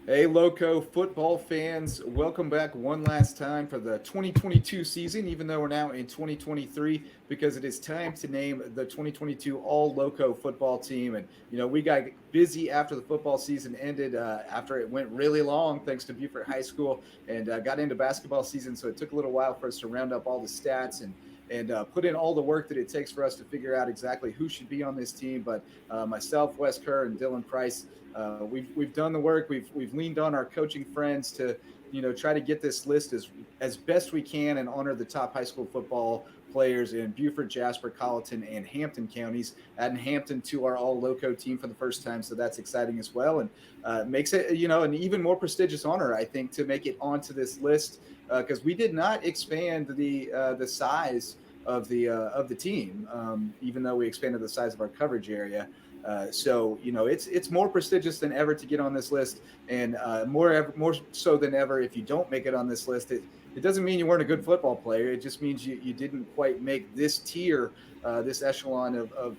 Hey, Loco football fans, welcome back one last time for the 2022 season, even though we're now in 2023, because it is time to name the 2022 All-Lowco Football Team. And, we got busy after the football season ended, after it went really long, thanks to Beaufort High School, and got into basketball season. So it took a little while for us to round up all the stats and put in all the work that it takes for us to figure out exactly who should be on this team. But myself, Wes Kerr, and Dylan Price, we've done the work. We've leaned on our coaching friends to try to get this list as best we can and honor the top high school football players in Beaufort, Jasper, Colleton, and Hampton counties. Adding Hampton to our All-Lowco team for the first time, so that's exciting as well, and makes it an even more prestigious honor, I think, to make it onto this list, because we did not expand the size of the team, even though we expanded the size of our coverage area. So it's more prestigious than ever to get on this list, and more so than ever if you don't make it on this list. It doesn't mean you weren't a good football player. It just means you didn't quite make this tier, this echelon of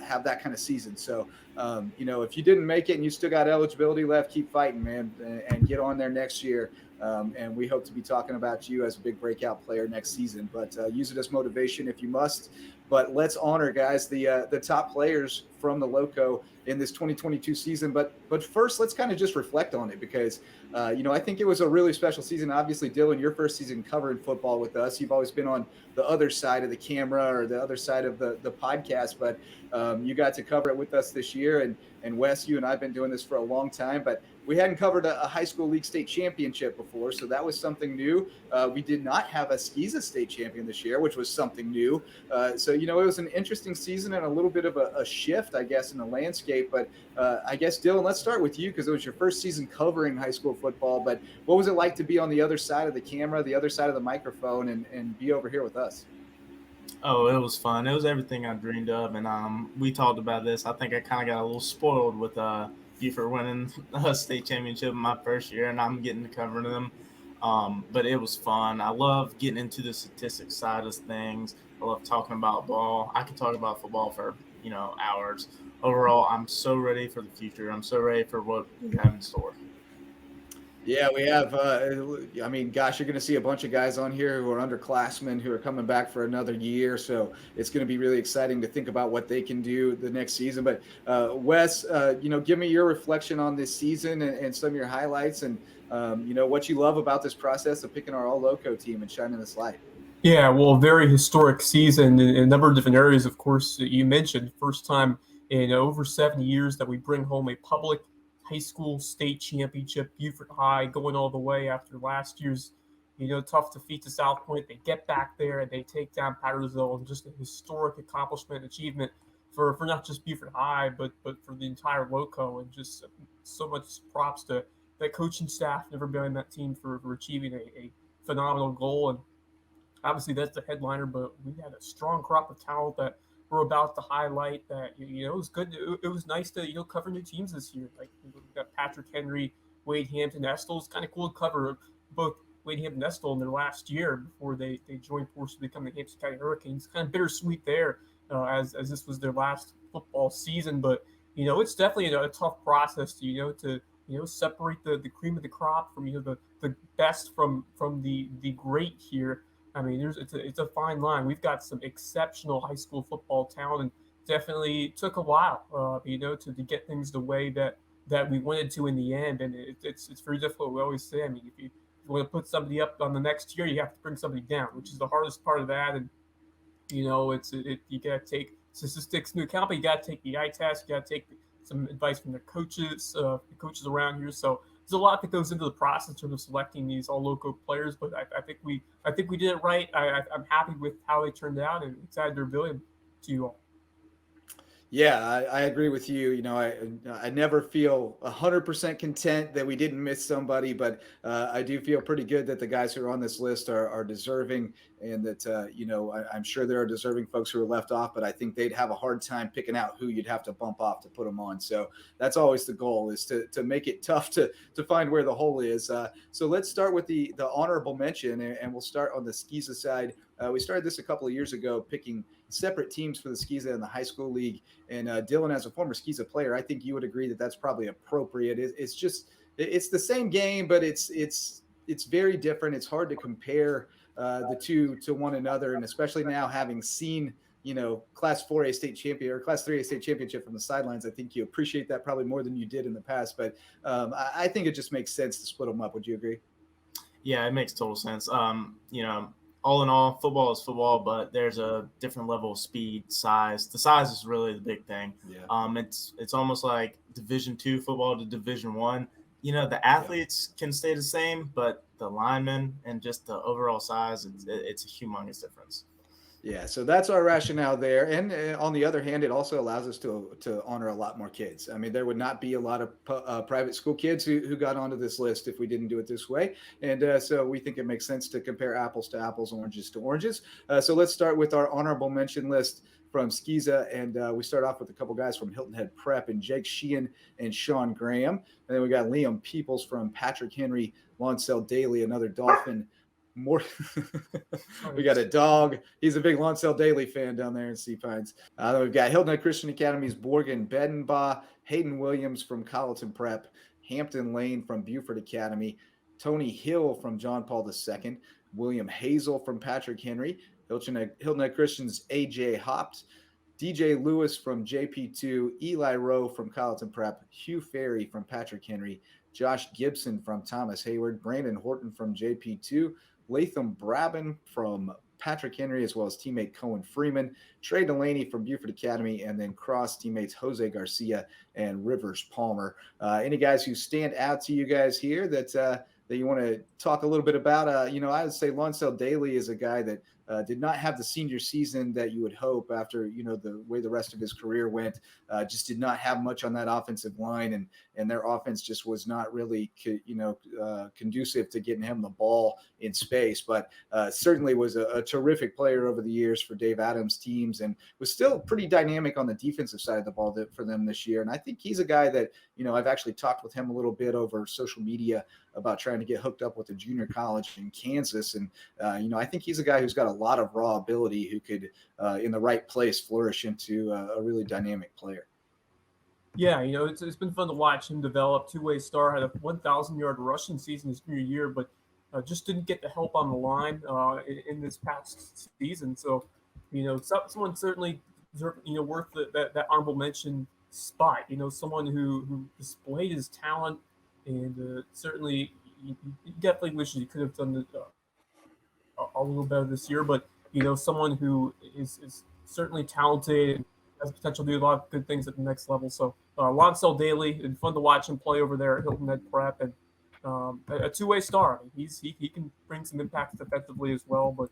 have that kind of season. So if you didn't make it and you still got eligibility left, keep fighting, man, and get on there next year. And we hope to be talking about you as a big breakout player next season. But use it as motivation if you must. But let's honor, guys, the top players from the Lowco in this 2022 season. But first, let's kind of just reflect on it, because I think it was a really special season. Obviously, Dylan, your first season covering football with us. You've always been on the other side of the camera or the other side of the podcast, but you got to cover it with us this year. And Wes, you and I have been doing this for a long time, but we hadn't covered a high school league state championship before, so that was something new. We did not have a Skeeza state champion this year, which was something new. So it was an interesting season and a little bit of a shift, I guess, in the landscape. But I guess, Dylan, let's start with you, because it was your first season covering high school football. But what was it like to be on the other side of the camera, the other side of the microphone, and be over here with us? Oh, it was fun. It was everything I dreamed of, and we talked about this. I think I kind of got a little spoiled with Beaufort winning a state championship in my first year, and I'm getting to cover them. But it was fun. I love getting into the statistics side of things. I love talking about ball. I could talk about football for hours. Overall, I'm so ready for the future. I'm so ready for what we have in store. Yeah, we have. Gosh, you're going to see a bunch of guys on here who are underclassmen who are coming back for another year. So it's going to be really exciting to think about what they can do the next season. But Wes, give me your reflection on this season and some of your highlights, and what you love about this process of picking our All-Lowco team and shining this light. Yeah, well, very historic season in a number of different areas. Of course, you mentioned first time in over 7 years that we bring home a public high school state championship. Beaufort High going all the way after last year's, tough defeat to South Point. They get back there and they take down Pattersville, and just a historic accomplishment, achievement for not just Beaufort High, but for the entire Lowco, and just so much props to that coaching staff and everybody on that team for achieving a phenomenal goal. And obviously that's the headliner, but we had a strong crop of talent that we're about to highlight. That it was good. It was nice to cover new teams this year. Like we got Patrick Henry, Wade Hampton, Estill. It's kind of cool to cover both Wade Hampton and Estill in their last year before they joined forces to become the Hampton County Hurricanes. Kind of bittersweet there, as this was their last football season. But it's definitely a tough process to separate the cream of the crop from the best from the great here. I mean, it's a fine line. We've got some exceptional high school football talent, and definitely took a while, to get things the way that we wanted to in the end. And it's very difficult. We always say, I mean, if you want to put somebody up on the next tier, you have to bring somebody down, which is the hardest part of that. And you got to take statistics into account, but you got to take the eye test. You got to take some advice from the coaches around here. So there's a lot that goes into the process in terms of selecting these All-Lowco players, but I think we did it right. I'm happy with how they turned out, and excited to reveal them to you all. Yeah, I agree with you. I never feel 100% content that we didn't miss somebody, but I do feel pretty good that the guys who are on this list are deserving, and that I'm sure there are deserving folks who are left off, but I think they'd have a hard time picking out who you'd have to bump off to put them on. So that's always the goal, is to make it tough to find where the hole is. So let's start with the honorable mention, and we'll start on the Skeeza side. We started this a couple of years ago, picking separate teams for the Skeeza in the high school league. And Dylan, as a former Skeeza player, I think you would agree that that's probably appropriate. It's it's the same game, but it's very different. It's hard to compare the two to one another, and especially now having seen Class 4A state champion or Class 3A state championship from the sidelines, I think you appreciate that probably more than you did in the past. But I think it just makes sense to split them up. Would you agree? Yeah, it makes total sense. All in all, football is football, but there's a different level of speed, size. The size is really the big thing. Yeah. It's almost like Division II football to Division I. The athletes can stay the same, but the linemen and just the overall size, it's a humongous difference. Yeah, so that's our rationale there. And on the other hand, it also allows us to honor a lot more kids. I mean, there would not be a lot of private school kids who got onto this list if we didn't do it this way. And so we think it makes sense to compare apples to apples, oranges to oranges. So let's start with our honorable mention list from Skiza. And we start off with a couple guys from Hilton Head Prep and Jake Sheehan and Sean Graham. And then we got Liam Peoples from Patrick Henry, Lonsell Daly, another Dolphin. More we got a dog. He's a big Lonsell Daly fan down there in Sea Pines. Then we've got Hilton Head Christian Academy's Borgen Bedenbaugh, Hayden Williams from Colleton Prep, Hampton Lane from Beaufort Academy, Tony Hill from John Paul II, William Hazel from Patrick Henry, Hilton Head Christian's AJ Hopt, DJ Lewis from JP2, Eli Rowe from Colleton Prep, Hugh Ferry from Patrick Henry, Josh Gibson from Thomas Hayward, Brandon Horton from JP2, Latham Brabin from Patrick Henry, as well as teammate Cohen Freeman, Trey Delaney from Beaufort Academy, and then cross teammates Jose Garcia and Rivers Palmer. Any guys who stand out to you guys here that you want to talk a little bit about? I would say Lonsell Daly is a guy that did not have the senior season that you would hope after, the way the rest of his career went. Just did not have much on that offensive line, and their offense just was not really, conducive to getting him the ball in space. But certainly was a terrific player over the years for Dave Adams' teams, and was still pretty dynamic on the defensive side of the ball for them this year. And I think he's a guy that, I've actually talked with him a little bit over social media about trying to get hooked up with a junior college in Kansas. And, I think he's a guy who's got a lot of raw ability who could, in the right place, flourish into a really dynamic player. Yeah, it's been fun to watch him develop. Two-way star, had a 1,000-yard rushing season his junior year, but just didn't get the help on the line in this past season. So, someone certainly, worth that honorable mention spot. Someone who displayed his talent, and certainly you definitely wish he could have done a little better this year. But someone who is certainly talented and has potential to do a lot of good things at the next level. So Lonsell Daly, and fun to watch him play over there at Hilton Head Prep, and a two-way star. He can bring some impact defensively as well. But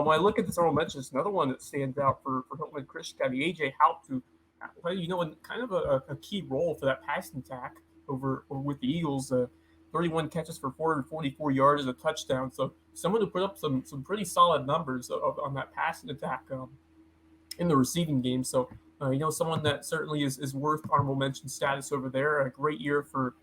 when I look at this honorable mentions, another one that stands out for Hilton Head Christian Academy, AJ Haupt, who in kind of a key role for that passing attack over with the Eagles. 31 catches for 444 yards and a touchdown. So someone who put up some pretty solid numbers on that passing attack in the receiving game. So someone that certainly is worth honorable mention status over there. A great year for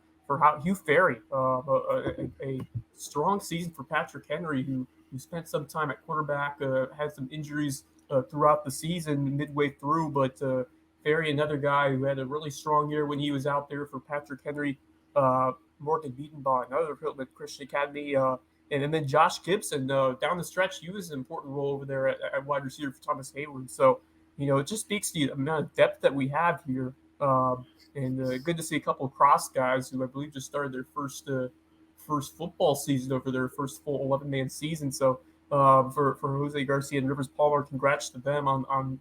Hugh Ferry. A strong season for Patrick Henry, who spent some time at quarterback. Had some injuries throughout the season midway through, but Ferry, another guy who had a really strong year when he was out there for Patrick Henry. Morgan Beatonbaugh, another Hilton Head Christian Academy, and then Josh Gibson down the stretch. He was an important role over there at wide receiver for Thomas Hayward. So, it just speaks to the amount of depth that we have here, and good to see a couple of cross guys who I believe just started their first football season over their first full 11-man season. So for Jose Garcia and Rivers Palmer, congrats to them on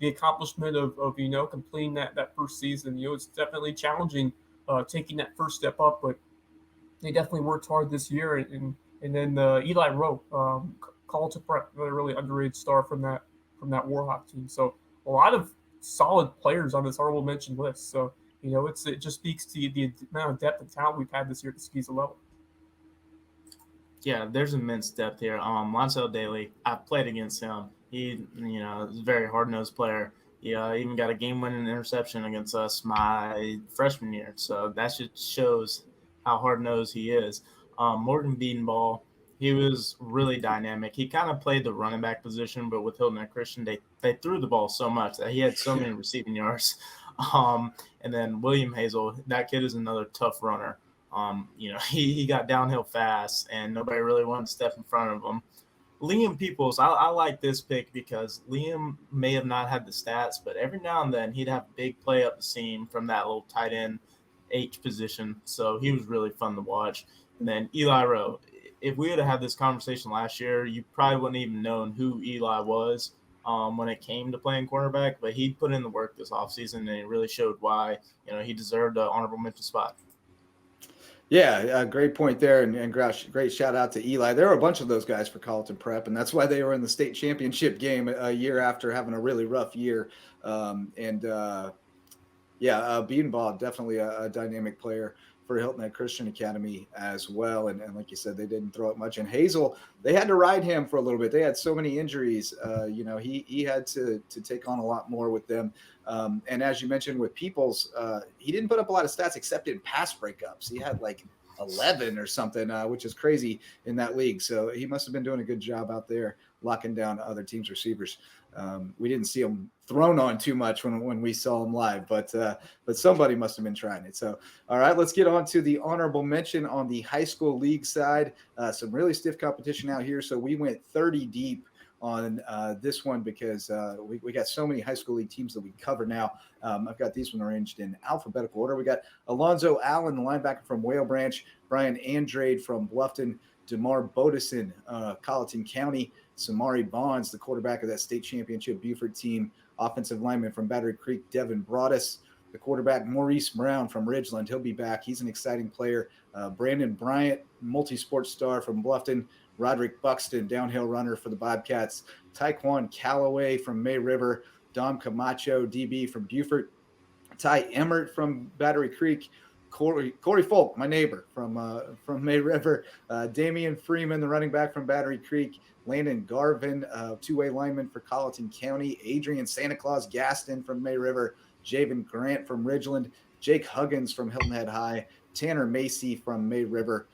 the accomplishment of completing that first season. It's definitely challenging taking that first step up, but they definitely worked hard this year. And then Eli Rowe, Colleton Prep, another really underrated star from that Warhawk team. So a lot of solid players on this honorable mention list. So it just speaks to the amount of depth and talent we've had this year at the Skiza level. Yeah, there's immense depth here. Lonsell Daly, I played against him. He, is a very hard-nosed player. Even got a game-winning interception against us my freshman year. So that just shows how hard-nosed he is. Morgan Beatonbaugh, he was really dynamic. He kind of played the running back position, but with Hilton Head Christian, they threw the ball so much that he had so many receiving yards. And then William Hazel, that kid is another tough runner. he got downhill fast, and nobody really wanted to step in front of him. Liam Peoples, I like this pick because Liam may have not had the stats, but every now and then he'd have a big play up the seam from that little tight end H position. So he was really fun to watch. And then Eli Rowe. If we had had this conversation last year, you probably wouldn't even known who Eli was when it came to playing quarterback, but he put in the work this offseason, and it really showed why he deserved an honorable mention spot. Yeah, great point there, and great shout out to Eli. There were a bunch of those guys for Colleton Prep, and that's why they were in the state championship game a year after having a really rough year. Beanball, definitely a dynamic player for Hilton Head Christian Academy as well. And like you said, they didn't throw it much. And Hazel, they had to ride him for a little bit. They had so many injuries. He had to take on a lot more with them. And as you mentioned with Peoples, he didn't put up a lot of stats except in pass breakups. He had like 11 or something, which is crazy in that league. So he must have been doing a good job out there locking down other teams' receivers. We didn't see him thrown on too much when we saw him live, but somebody must have been trying it. So, all right, let's get on to the honorable mention on the high school league side. Some really stiff competition out here. So we went 30 deep on this one because we got so many high school league teams that we cover now. I've got these one arranged in alphabetical order. We got Alonzo Allen, the linebacker from Whale Branch, Brian Andrade from Bluffton, DeMar Bodison, Colleton County, Samari Bonds, the quarterback of that state championship Beaufort team, offensive lineman from Battery Creek, Devin Broadus, the quarterback Maurice Brown from Ridgeland. He'll be back. He's an exciting player. Brandon Bryant, multi-sport star from Bluffton, Roderick Buxton, downhill runner for the Bobcats, Taekwon Calloway from May River, Dom Camacho, DB from Beaufort, Ty Emmert from Battery Creek, Corey Folk, my neighbor from May River, Damian Freeman, the running back from Battery Creek, Landon Garvin, two-way lineman for Colleton County, Adrian Santa Claus Gaston from May River, Javen Grant from Ridgeland, Jake Huggins from Hilton Head High, Tanner Macy from May River.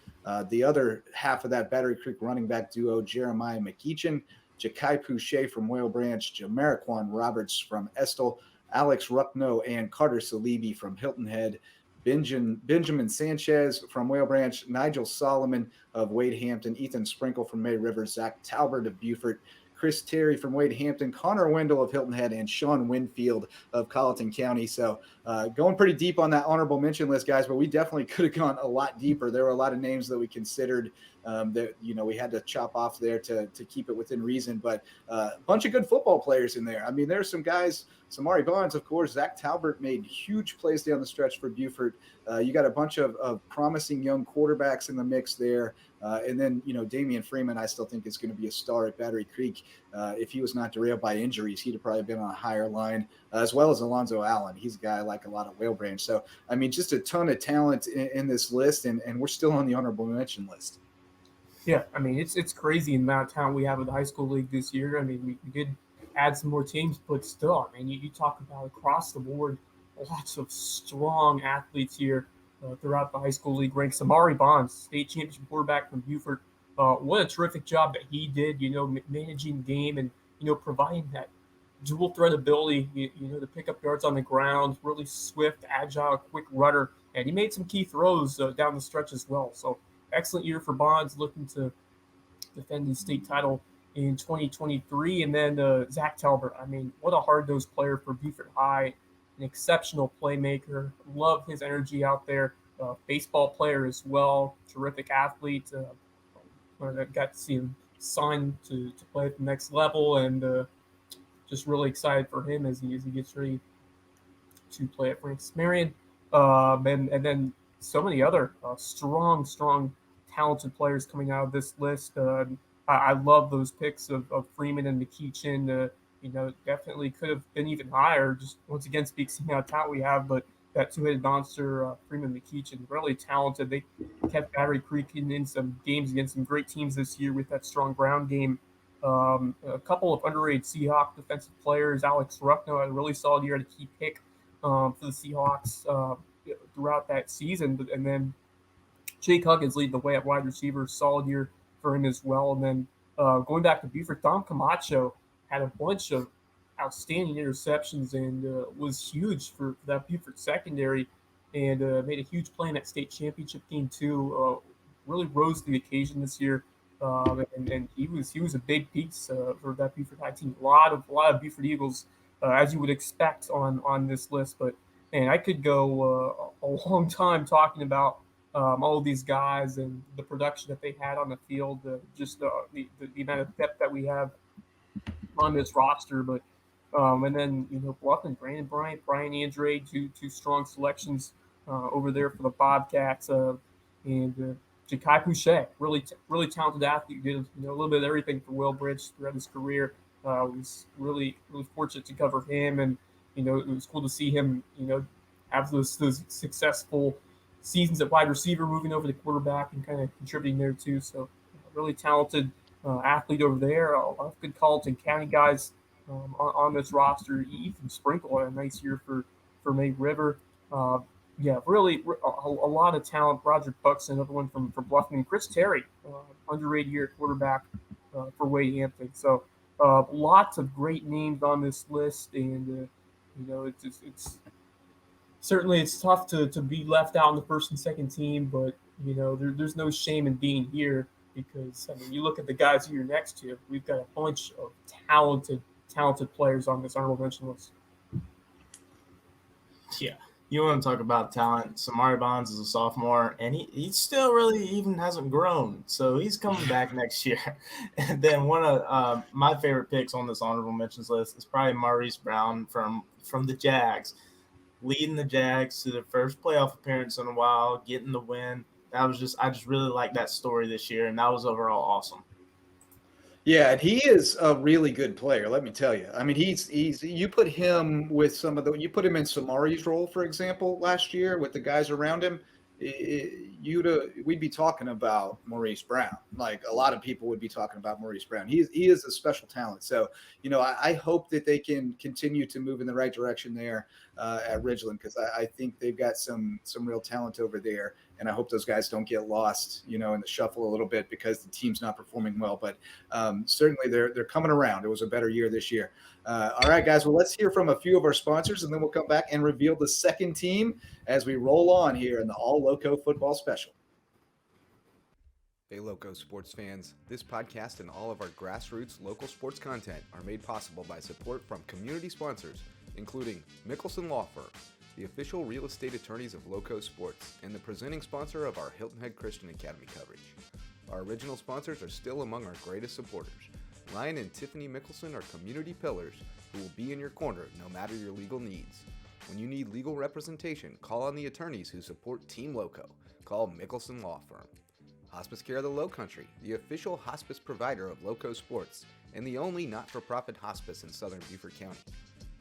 The other half of that Battery Creek running back duo, Jeremiah McEachin, Jakai Pouchet from Whale Branch, Jamariquan Roberts from Estill, Alex Ruckno and Carter Salibi from Hilton Head, Benjamin Sanchez from Whale Branch, Nigel Solomon of Wade Hampton, Ethan Sprinkle from May River, Zach Talbert of Beaufort, Chris Terry from Wade Hampton, Connor Wendell of Hilton Head, and Sean Winfield of Colleton County. So going pretty deep on that honorable mention list, guys, but we definitely could have gone a lot deeper. There were a lot of names that we considered that, we had to chop off there to keep it within reason, but a bunch of good football players in there. I mean, there's some guys, Samari Bonds, of course, Zach Talbert made huge plays down the stretch for Beaufort. You got a bunch of promising young quarterbacks in the mix there. And then, Damian Freeman, I still think is going to be a star at Battery Creek. If he was not derailed by injuries, he'd have probably been on a higher line, as well as Alonzo Allen. He's a guy I like a lot of Whale Branch. So, I mean, just a ton of talent in this list, and we're still on the honorable mention list. Yeah, I mean, it's crazy the amount of talent we have in the high school league this year. I mean, we did add some more teams, but still, I mean, you talk about across the board, lots of strong athletes here throughout the high school league ranks. Samari Bonds, state championship quarterback from Beaufort. What a terrific job that he did, managing the game and, providing that dual threat ability, to pick up yards on the ground, really swift, agile, quick runner. And he made some key throws down the stretch as well. So excellent year for Bonds, looking to defend his state title in 2023. And then Zach Talbert, I mean, what a hard-nosed player for Beaufort High, an exceptional playmaker. Love his energy out there. Baseball player as well, terrific athlete. I got to see him sign to play at the next level, and just really excited for him as he gets ready to play at Francis Marion. And then so many other strong, talented players coming out of this list. I love those picks of Freeman and McEachin. Definitely could have been even higher. Just once again speaks to how talent we have, but that two-headed monster, Freeman McEachin, really talented. They kept Battery Creek in some games against some great teams this year with that strong ground game. A couple of underrated Seahawk defensive players. Alex Ruckno had a really solid year, a key pick for the Seahawks throughout that season. And then Jake Huggins leading the way at wide receiver, solid year for him as well. And then going back to Beaufort, Dom Camacho had a bunch of outstanding interceptions and was huge for that Beaufort secondary. and made a huge play in that state championship game too. Really rose to the occasion this year, and he was a big piece for that Beaufort High team. A lot of Beaufort Eagles, as you would expect on this list. But man, I could go a long time talking about all of these guys and the production that they had on the field, just the amount of depth that we have on this roster. But and then Bluffton, Brandon Bryant, Brian Andre, two strong selections over there for the Bobcats, and Ja'Kai Pouchet, really talented athlete. Did a little bit of everything for Wellbridge throughout his career. Was really fortunate to cover him, and it was cool to see him have those successful seasons at wide receiver, moving over to quarterback and kind of contributing there too. So really talented athlete over there. A lot of good Colleton County guys on this roster. Ethan Sprinkle had a nice year for May River. Yeah, really a lot of talent. Roger Buxton, another one from Bluffton, and Chris Terry, underrated year at quarterback for Wade Hampton. So lots of great names on this list, and it's certainly it's tough to be left out in the first and second team, but there's no shame in being here, because I mean, you look at the guys who you're next to. We've got a bunch of talented players on this honorable mention list. Yeah. You want to talk about talent. Samari Bonds is a sophomore, and he still really even hasn't grown. So he's coming back next year. And then one of my favorite picks on this honorable mentions list is probably Maurice Brown from the Jags, leading the Jags to their first playoff appearance in a while, getting the win. I just really like that story this year, and that was overall awesome. Yeah, and he is a really good player, let me tell you. I mean, he's you put him with you put him in Samari's role, for example, last year with the guys around him, we'd be talking about Maurice Brown. Like a lot of people would be talking about Maurice Brown. He is a special talent. So, I hope that they can continue to move in the right direction there at Ridgeland, because I think they've got some real talent over there. And I hope those guys don't get lost, in the shuffle a little bit because the team's not performing well. But certainly they're coming around. It was a better year this year. All right, guys. Well, let's hear from a few of our sponsors, and then we'll come back and reveal the second team as we roll on here in the All-Lowco Football Special. Hey, Loco sports fans. This podcast and all of our grassroots local sports content are made possible by support from community sponsors, including Mickelson Law Firm, the official real estate attorneys of Loco Sports, and the presenting sponsor of our Hilton Head Christian Academy coverage. Our original sponsors are still among our greatest supporters. Ryan and Tiffany Mickelson are community pillars who will be in your corner no matter your legal needs. When you need legal representation, call on the attorneys who support Team Lowco. Call Mickelson Law Firm. Hospice Care of the Lowcountry, the official hospice provider of Loco Sports, and the only not-for-profit hospice in southern Beaufort County.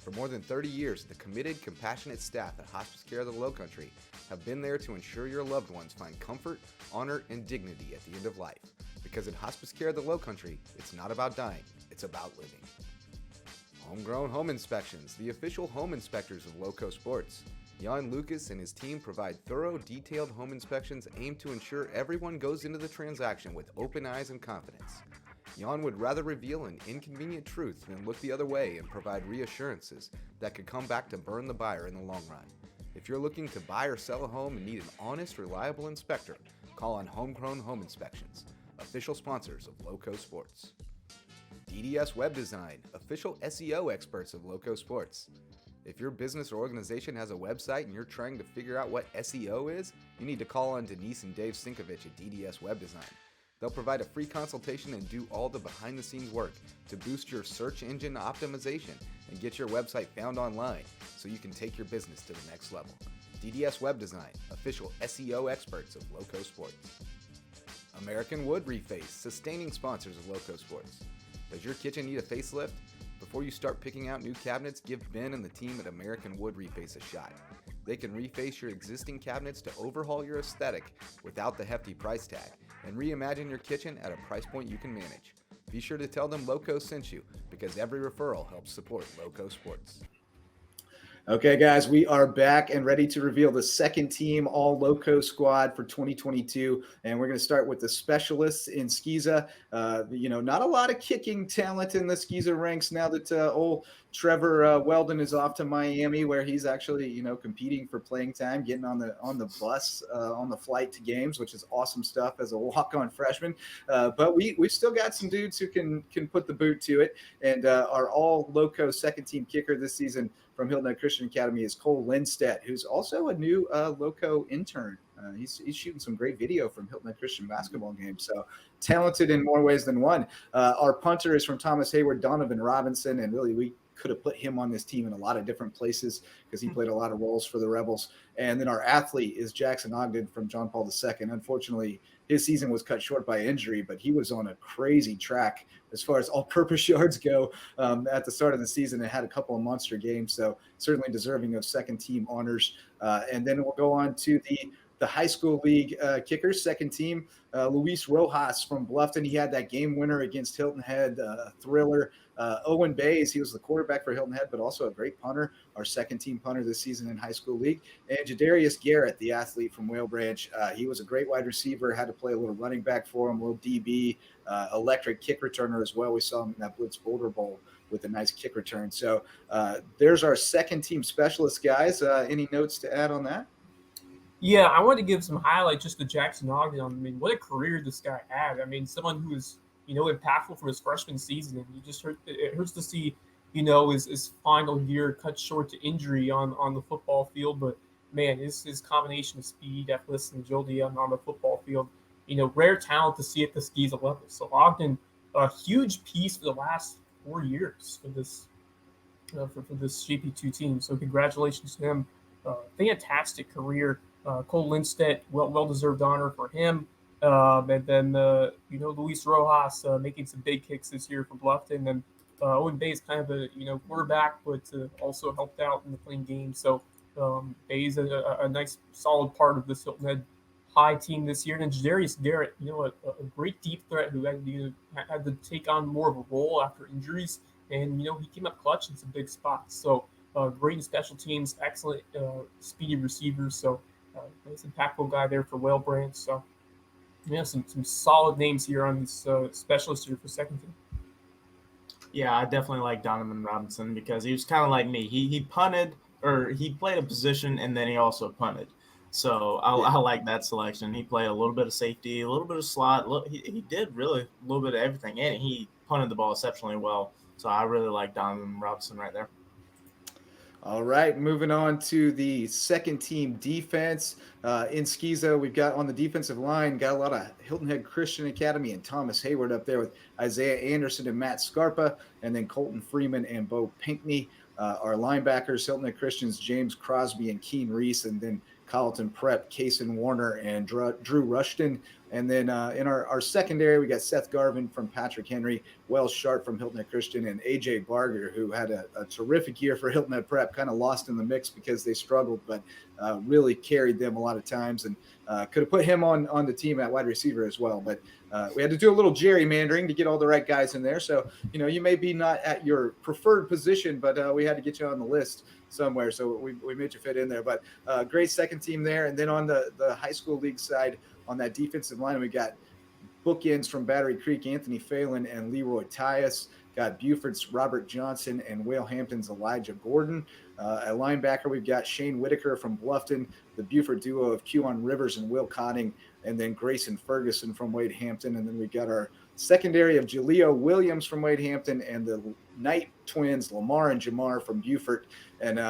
For more than 30 years, the committed, compassionate staff at Hospice Care of the Lowcountry have been there to ensure your loved ones find comfort, honor, and dignity at the end of life. Because at Hospice Care of the Lowcountry, it's not about dying, it's about living. Homegrown Home Inspections, the official home inspectors of Loco Sports. Jan Lucas and his team provide thorough, detailed home inspections aimed to ensure everyone goes into the transaction with open eyes and confidence. Jan would rather reveal an inconvenient truth than look the other way and provide reassurances that could come back to burn the buyer in the long run. If you're looking to buy or sell a home and need an honest, reliable inspector, call on Homegrown Home Inspections, official sponsors of Loco Sports. DDS Web Design, official SEO experts of Loco Sports. If your business or organization has a website and you're trying to figure out what SEO is, you need to call on Denise and Dave Sinkovich at DDS Web Design. They'll provide a free consultation and do all the behind-the-scenes work to boost your search engine optimization and get your website found online so you can take your business to the next level. DDS Web Design, official SEO experts of Loco Sports. American Wood Reface, sustaining sponsors of Loco Sports. Does your kitchen need a facelift? Before you start picking out new cabinets, give Ben and the team at American Wood Reface a shot. They can reface your existing cabinets to overhaul your aesthetic without the hefty price tag and reimagine your kitchen at a price point you can manage. Be sure to tell them Loco sent you, because every referral helps support Loco Sports. Okay, guys, we are back and ready to reveal the second team All-Lowco squad for 2022. And we're going to start with the specialists in Skeeza. Not a lot of kicking talent in the Skeeza ranks now that old Trevor Weldon is off to Miami, where he's actually, competing for playing time, getting on the bus on the flight to games, which is awesome stuff as a walk-on freshman. But we've still got some dudes who can put the boot to it. And our All-Lowco second team kicker this season from Hilton Head Christian Academy is Cole Lindstedt, who's also a new Lowco intern. He's shooting some great video from Hilton Head Christian basketball games. So talented in more ways than one. Our punter is from Thomas Hayward, Donovan Robinson, and really we could have put him on this team in a lot of different places because he played a lot of roles for the Rebels. And then our athlete is Jackson Ogden from John Paul II. Unfortunately, his season was cut short by injury, but he was on a crazy track as far as all-purpose yards go at the start of the season and had a couple of monster games. So certainly deserving of second-team honors. And then we'll go on to the high school league kickers, second team, Luis Rojas from Bluffton. He had that game winner against Hilton Head, thriller. Owen Bays, he was the quarterback for Hilton Head, but also a great punter, our second team punter this season in high school league. And Jadarius Garrett, the athlete from Whale Branch, he was a great wide receiver, had to play a little running back for him, a little DB, electric kick returner as well. We saw him in that Blitz Boulder Bowl with a nice kick return. So there's our second team specialist, guys. Any notes to add on that? Yeah, I want to give some highlight just to Jackson Ogden. I mean, what a career this guy had. I mean, someone who is, impactful for his freshman season. And it hurts to see, his final year cut short to injury on the football field. But, man, his combination of speed, athleticism, and agility on the football field, rare talent to see at the Skeeza level. So Ogden, a huge piece for the last 4 years for this for this JP2 team. So congratulations to him. Fantastic career. Cole Lindstedt, well-deserved honor for him. And then, Luis Rojas making some big kicks this year for Bluffton. And Owen Bay is kind of a, quarterback, but also helped out in the playing game. So Bay's a nice, solid part of this Hilton Head High team this year. And then Jadarius Garrett, a great deep threat who had to take on more of a role after injuries. And, he came up clutch in some big spots. So great in special teams, excellent speedy receivers. So nice impactful guy there for Whale Branch. So, some solid names here on this specialist here for second team. Yeah, I definitely like Donovan Robinson because he was kind of like me. He punted, or he played a position, and then he also punted. So I like that selection. He played a little bit of safety, a little bit of slot. He did really a little bit of everything, and he punted the ball exceptionally well. So I really like Donovan Robinson right there. All right, moving on to the second team defense. In Skeeza, we've got on the defensive line, got a lot of Hilton Head Christian Academy and Thomas Hayward up there with Isaiah Anderson and Matt Scarpa, and then Colton Freeman and Bo Pinkney. Our linebackers, Hilton Head Christians, James Crosby and Keen Reese, and then Colleton Prep, Kason Warner, and Drew Rushton. And then in our secondary, we got Seth Garvin from Patrick Henry, Wells Sharp from Hilton Head Christian, and A.J. Barger, who had a terrific year for Hilton Head Prep, kind of lost in the mix because they struggled, but really carried them a lot of times and could have put him on the team at wide receiver as well. But we had to do a little gerrymandering to get all the right guys in there. So, you may be not at your preferred position, but we had to get you on the list somewhere. So we made you fit in there. But great second team there. And then on the high school league side, on that defensive line, we got bookends from Battery Creek, Anthony Phelan and Leroy Tyus. Got Beaufort's Robert Johnson and Whale Hampton's Elijah Gordon. At linebacker, we've got Shane Whitaker from Bluffton, the Beaufort duo of Kewan Rivers and Will Cotting, and then Grayson Ferguson from Wade Hampton. And then we got our secondary of Jaleo Williams from Wade Hampton and the Knight twins, Lamar and Jamar from Beaufort. And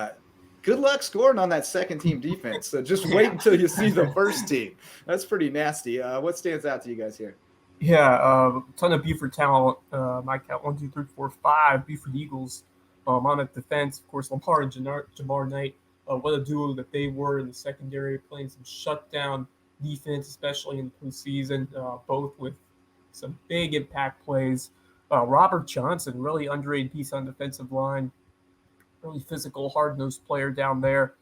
good luck scoring on that second team defense. So just wait until you see the first team. That's pretty nasty. What stands out to you guys here? Yeah, a ton of Beaufort talent. I count 1, 2, 3, 4, 5 Beaufort Eagles on the defense. Of course, Lamar and Jamar Knight. What a duo that they were in the secondary, playing some shutdown defense, especially in the postseason, both with some big impact plays. Robert Johnson, really underrated piece on defensive line. Really physical, hard-nosed player down there.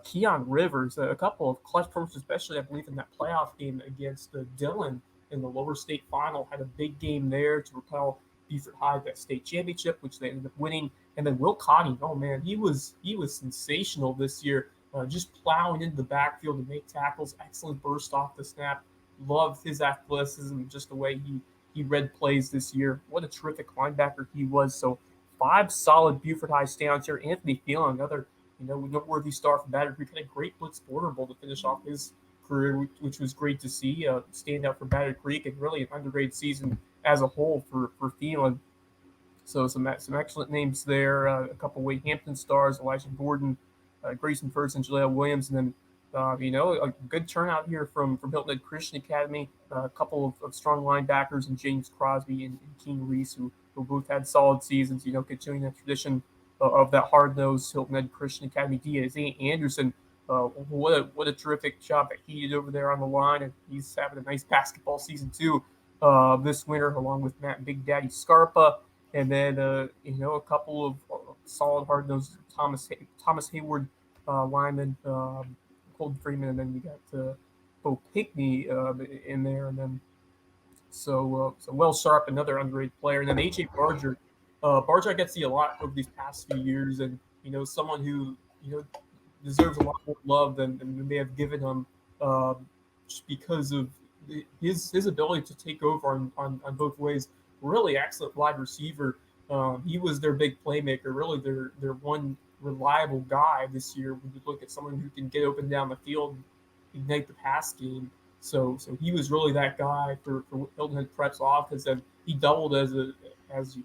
Keon Rivers, a couple of clutch performances, especially I believe in that playoff game against Dillon in the lower state final, had a big game there to propel Beaufort High that state championship, which they ended up winning. And then Will Cotting, oh man, he was sensational this year, just plowing into the backfield to make tackles, excellent burst off the snap. Loved his athleticism, just the way he read plays this year. What a terrific linebacker he was. So 5 solid Beaufort High standouts here. Anthony Phelan, another noteworthy star from Battery Creek, had a great blitz border bowl to finish off his career, which was great to see. Stand out for Battery Creek, and really an underrated season as a whole for Phelan. So some excellent names there. A couple Wade Hampton stars, Elijah Gordon, Grayson First, and Jaleel Williams, and then a good turnout here from Hilton Head Christian Academy. A couple of strong linebackers, and James Crosby and King Reese, who both had solid seasons. Continuing that tradition of that hard-nosed Hilton Head Christian Academy D. Isaiah Anderson. What a terrific job that he did over there on the line, and he's having a nice basketball season too this winter, along with Matt Big Daddy Scarpa, and then a couple of solid hard-nosed Thomas Hayward linemen, Colton Freeman, and then you got Bo Pinkney in there, and then so Will Sharp, another underrated player, and then AJ Barger. Barger I get to see a lot over these past few years, and someone who deserves a lot more love than they have given him, just because of his ability to take over on both ways. Really excellent wide receiver. He was their big playmaker, really their one reliable guy this year. When you look at someone who can get open down the field, and ignite the pass game. So he was really that guy for Hilton Head Prep's offense, and he doubled as a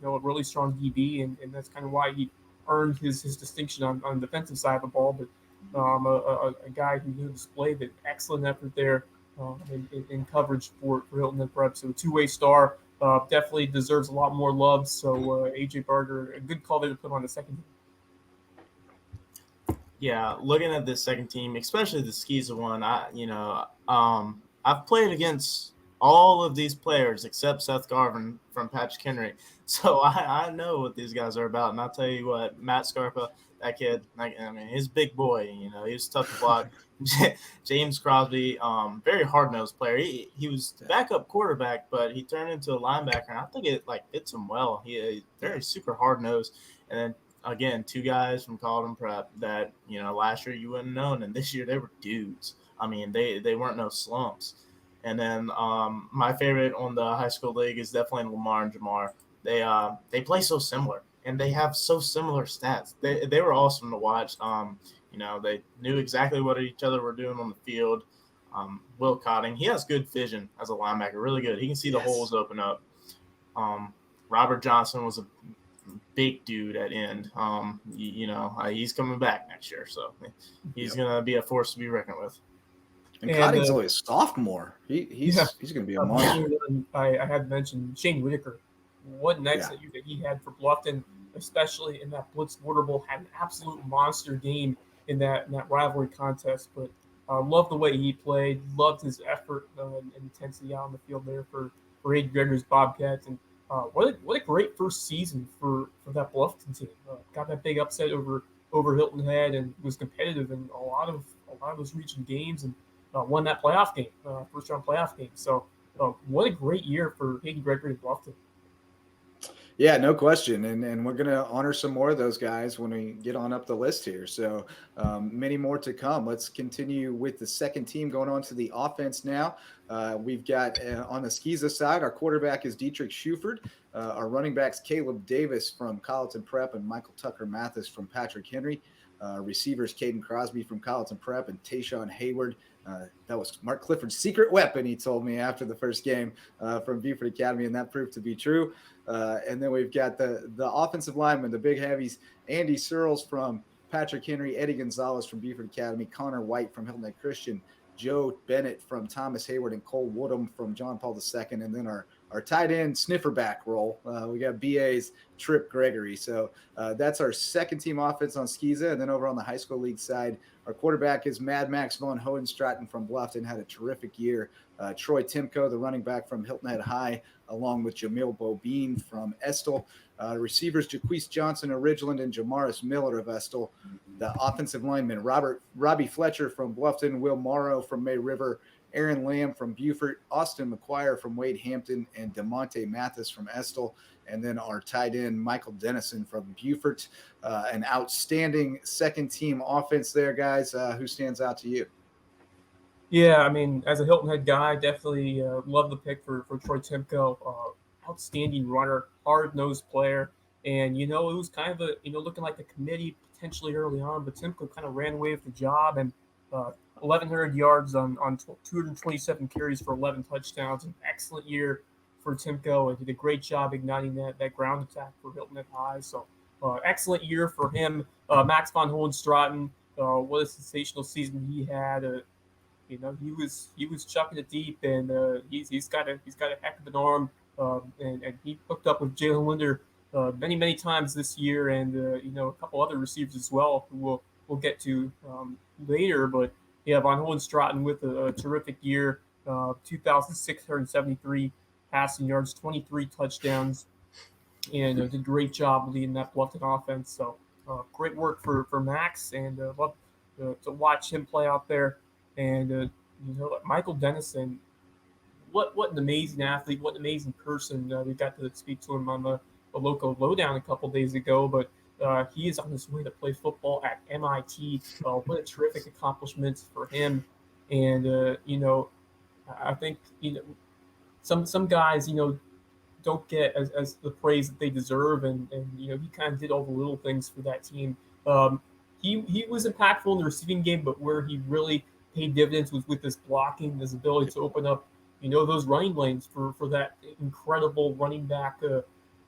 really strong DB, and that's kind of why he earned his distinction on the defensive side of the ball. But a guy who displayed an excellent effort there in coverage for Hilton Head Prep. So a two-way star, definitely deserves a lot more love. So AJ Barger, a good call there to put on the second team. Yeah, looking at this second team, especially the Skeeza one, I've played against all of these players except Seth Garvin from Patrick Henry. So I know what these guys are about. And I'll tell you what, Matt Scarpa, that kid, he's a big boy. He was tough to block. James Crosby, very hard-nosed player. He was backup quarterback, but he turned into a linebacker, and I think it fits him well. He's very super hard-nosed. And then, again, 2 guys from Colleton Prep that, last year you wouldn't have known, and this year they were dudes. They weren't no slumps. And then my favorite on the high school league is definitely Lamar and Jamar. They play so similar, and they have so similar stats. They were awesome to watch. They knew exactly what each other were doing on the field. Will Cotting, he has good vision as a linebacker, really good. He can see the holes open up. Robert Johnson was a big dude at end. He's coming back next year, so he's going to be a force to be reckoned with. And Cotting's only a sophomore. He's going to be a monster. I had mentioned Shane Whitaker. What an excellent year that he had for Bluffton, especially in that Blitz Border Bowl. Had an absolute monster game in that rivalry contest. But loved the way he played. Loved his effort and intensity out on the field there for Aid Gregor's Bobcats. And what a great first season for that Bluffton team. Got that big upset over Hilton Head and was competitive in a lot of those region games, and won that playoff game, first round playoff game. So what a great year for Hayden Gregory and Bluffton. Yeah, no question. And we're going to honor some more of those guys when we get on up the list here. So many more to come. Let's continue with the second team, going on to the offense now. We've got on the Skeeza side, our quarterback is Dietrich Schuford. Our running backs, Caleb Davis from Colleton Prep and Michael Tucker Mathis from Patrick Henry. Receivers, Caden Crosby from Colleton Prep and Tayshawn Hayward. That was Mark Clifford's secret weapon, he told me after the first game from Beaufort Academy, and that proved to be true. And then we've got the offensive linemen, the big heavies, Andy Searles from Patrick Henry, Eddie Gonzalez from Beaufort Academy, Connor White from Hilton Head Christian, Joe Bennett from Thomas Hayward, and Cole Woodham from John Paul II. And then our tight end sniffer back role, we got BA's Trip Gregory. So that's our second team offense on Skeeza. And then over on the high school league side, our quarterback is Mad Max Von Hohenstraten from Bluffton, had a terrific year. Troy Timko, the running back from Hilton Head High, along with Jamil Bobine from Estill. Receivers, Jaquise Johnson of Ridgeland and Jamaris Miller of Estill. The offensive linemen, Robbie Fletcher from Bluffton, Will Morrow from May River, Aaron Lamb from Beaufort, Austin McQuire from Wade Hampton, and DeMonte Mathis from Estill. And then our tight end, Michael Dennison from Beaufort, an outstanding second-team offense there, guys. Who stands out to you? Yeah, I mean, as a Hilton Head guy, definitely love the pick for Troy Timko. Outstanding runner, hard-nosed player. And, it was kind of looking like a committee potentially early on, but Timko kind of ran away with the job and 1,100 yards on 227 carries for 11 touchdowns. An excellent year for Timko, and did a great job igniting that ground attack for Hilton Head High. So, excellent year for him. Max von Hohenstraten, what a sensational season he had. He was chucking it deep, and he's got a heck of an arm, and he hooked up with Jalen Linder many times this year, and a couple other receivers as well who we'll get to later. But yeah, von Hohenstraten with a terrific year, 2,673 passing yards, 23 touchdowns, and did a great job leading that Bluffton offense. So great work for Max, and love to watch him play out there. And Michael Dennison, what an amazing athlete, what an amazing person. We got to speak to him on the Loco Lowdown a couple days ago, but he is on his way to play football at MIT. What a terrific accomplishment for him. And I think some guys don't get as the praise that they deserve, and he kind of did all the little things for that team. He was impactful in the receiving game, but where he really paid dividends was with his blocking, his ability to open up, those running lanes for that incredible running back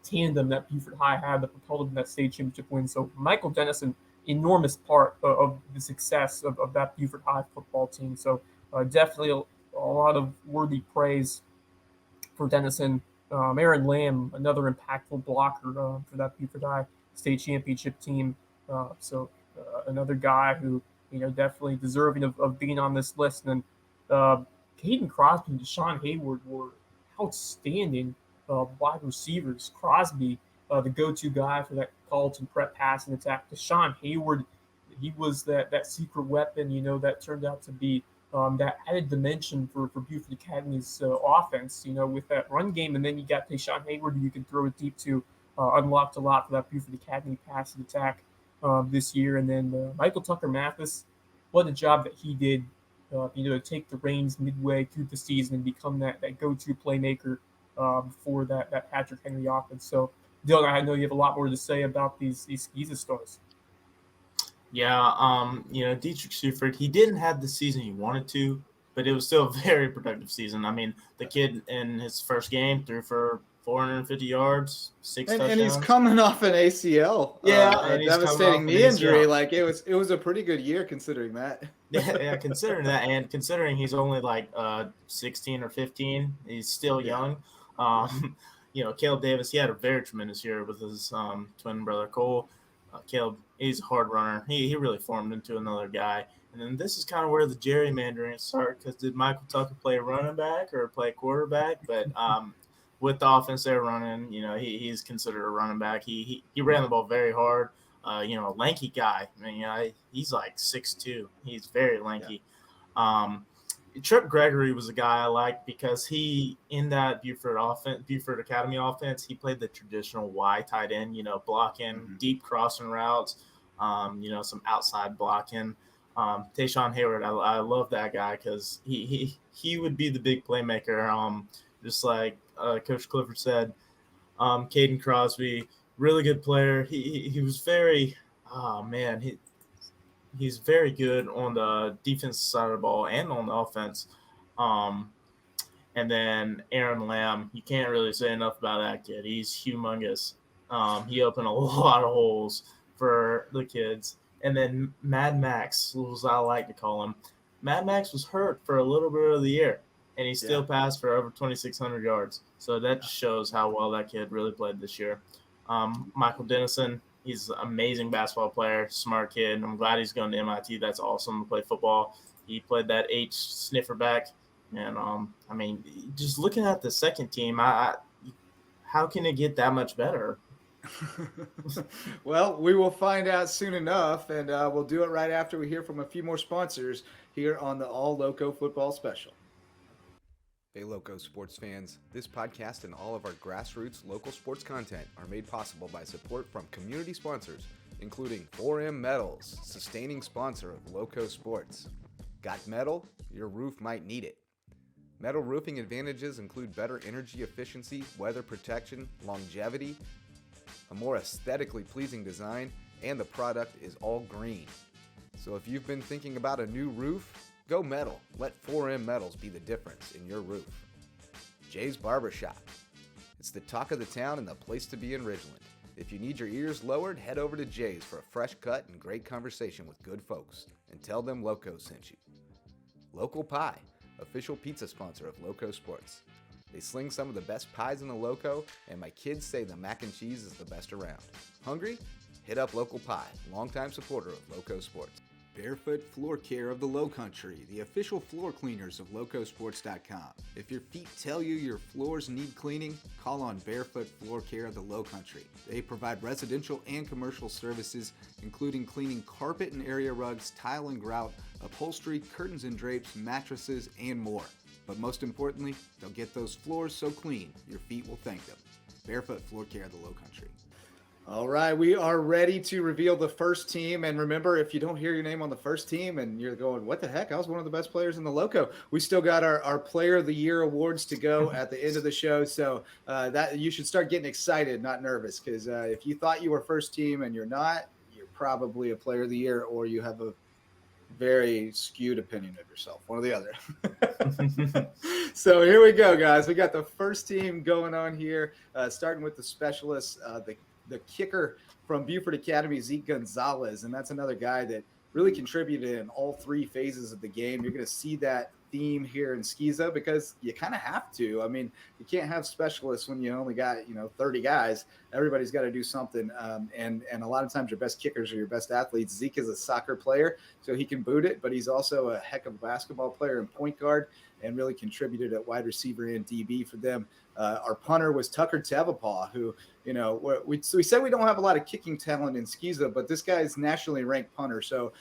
tandem that Beaufort High had that propelled him that state championship win. So Michael Dennison, enormous part of the success of that Beaufort High football team. So definitely a lot of worthy praise for Dennison. Aaron Lamb, another impactful blocker for that Beaufort High state championship team. Another guy who, definitely deserving of being on this list. And Caden Crosby and Deshaun Hayward were outstanding wide receivers. Crosby, the go-to guy for that Colleton prep passing attack. Deshaun Hayward, he was that secret weapon, that turned out to be that added dimension for Beaufort Academy's offense, with that run game. And then you got Deshaun Hayward, who you can throw it deep to, unlocked a lot for that Beaufort Academy passing attack this year. And then Michael Tucker Mathis, what a job that he did, to take the reins midway through the season and become that go-to playmaker for that Patrick Henry offense. So, Dylan, I know you have a lot more to say about these Skeeza stars. Yeah, Dietrich Seifert, he didn't have the season he wanted to, but it was still a very productive season. I mean, the kid in his first game threw for 450 yards, 6 touchdowns. And he's coming off an ACL. Devastating knee injury. Like it was a pretty good year considering that. yeah, considering that, and considering he's only like 16 or 15, he's still young. Caleb Davis, he had a very tremendous year with his twin brother Cole. Caleb, he's a hard runner. He really formed into another guy. And then this is kind of where the gerrymandering started, because did Michael Tucker play running back or play quarterback? But with the offense they're running, he's considered a running back. He ran the ball very hard. A lanky guy. I mean, he's like 6'2". He's very lanky. Yeah. Trip Gregory was a guy I liked because he, in that Beaufort Academy offense, he played the traditional Y tight end, blocking, deep crossing routes, some outside blocking. Tayshawn Hayward, I love that guy because he would be the big playmaker, just like Coach Clifford said. Caden Crosby, really good player. He was very he's very good on the defensive side of the ball and on the offense. And then Aaron Lamb, you can't really say enough about that kid. He's humongous. He opened a lot of holes for the kids. And then Mad Max, as I like to call him. Mad Max was hurt for a little bit of the year, and he still passed for over 2,600 yards. So that just shows how well that kid really played this year. Michael Dennison, he's an amazing basketball player, smart kid. I'm glad he's going to MIT. That's awesome to play football. He played that H sniffer back. And, just looking at the second team, how can it get that much better? Well, we will find out soon enough, and we'll do it right after we hear from a few more sponsors here on the All-Lowco Football Special. Hey Lowco sports fans, this podcast and all of our grassroots local sports content are made possible by support from community sponsors, including 4M Metals, sustaining sponsor of Lowco Sports. Got metal? Your roof might need it. Metal roofing advantages include better energy efficiency, weather protection, longevity, a more aesthetically pleasing design, and the product is all green. So if you've been thinking about a new roof, go metal. Let 4M Metals be the difference in your roof. Jay's Barbershop. It's the talk of the town and the place to be in Ridgeland. If you need your ears lowered, head over to Jay's for a fresh cut and great conversation with good folks. And tell them Lowco sent you. Local Pie, official pizza sponsor of Lowco Sports. They sling some of the best pies in the Lowco, and my kids say the mac and cheese is the best around. Hungry? Hit up Local Pie, longtime supporter of Lowco Sports. Barefoot Floor Care of the Lowcountry, the official floor cleaners of LowcoSports.com. If your feet tell you your floors need cleaning, call on Barefoot Floor Care of the Lowcountry. They provide residential and commercial services, including cleaning carpet and area rugs, tile and grout, upholstery, curtains and drapes, mattresses, and more. But most importantly, they'll get those floors so clean, your feet will thank them. Barefoot Floor Care of the Lowcountry. All right, we are ready to reveal the first team. And remember, if you don't hear your name on the first team and you're going, what the heck? I was one of the best players in the Lowco. We still got our Player of the Year awards to go at the end of the show. So that you should start getting excited, not nervous, because if you thought you were first team and you're not, you're probably a Player of the Year, or you have a very skewed opinion of yourself, one or the other. So here we go, guys. We got the first team going on here, starting with the specialists, the kicker from Beaufort Academy, Zeke Gonzalez, and that's another guy that really contributed in all three phases of the game. You're going to see that theme here in Skiza because you kind of have to. I mean, you can't have specialists when you only got 30 guys. Everybody's got to do something, and a lot of times your best kickers are your best athletes. Zeke is a soccer player, so he can boot it, but he's also a heck of a basketball player and point guard, and really contributed at wide receiver and DB for them. Our punter was Tucker Tevapaw, who, we said we don't have a lot of kicking talent in Skiza, but this guy is nationally ranked punter. So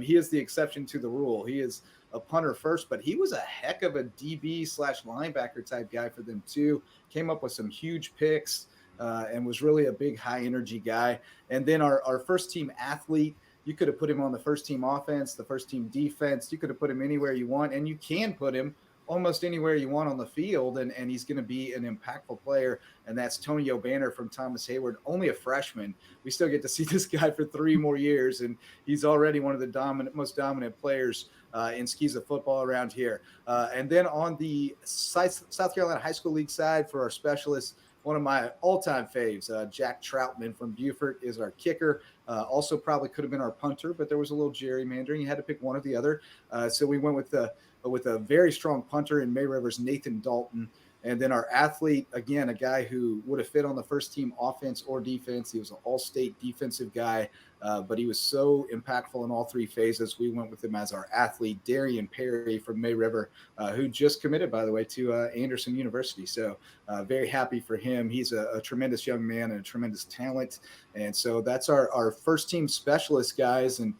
he is the exception to the rule. He is a punter first, but he was a heck of a DB/linebacker type guy for them too. Came up with some huge picks and was really a big high energy guy. And then our first team athlete, you could have put him on the first team offense, the first team defense. You could have put him anywhere you want, and you can put him almost anywhere you want on the field, and he's going to be an impactful player, and that's Tony O'Banner from Thomas Hayward, only a freshman. We still get to see this guy for 3 more years, and he's already one of the most dominant players in Skiza football around here. And then on the South Carolina High School League side for our specialists, one of my all-time faves, Jack Troutman from Beaufort, is our kicker. Also probably could have been our punter, but there was a little gerrymandering. You had to pick one or the other. So we went with a very strong punter in May River's Nathan Dalton. And then our athlete, again, a guy who would have fit on the first team offense or defense. He was an all-state defensive guy, but he was so impactful in all 3 phases. We went with him as our athlete, Darian Perry from May River, who just committed, by the way, to Anderson University. So very happy for him. He's a tremendous young man and a tremendous talent. And so that's our first team specialist guys, and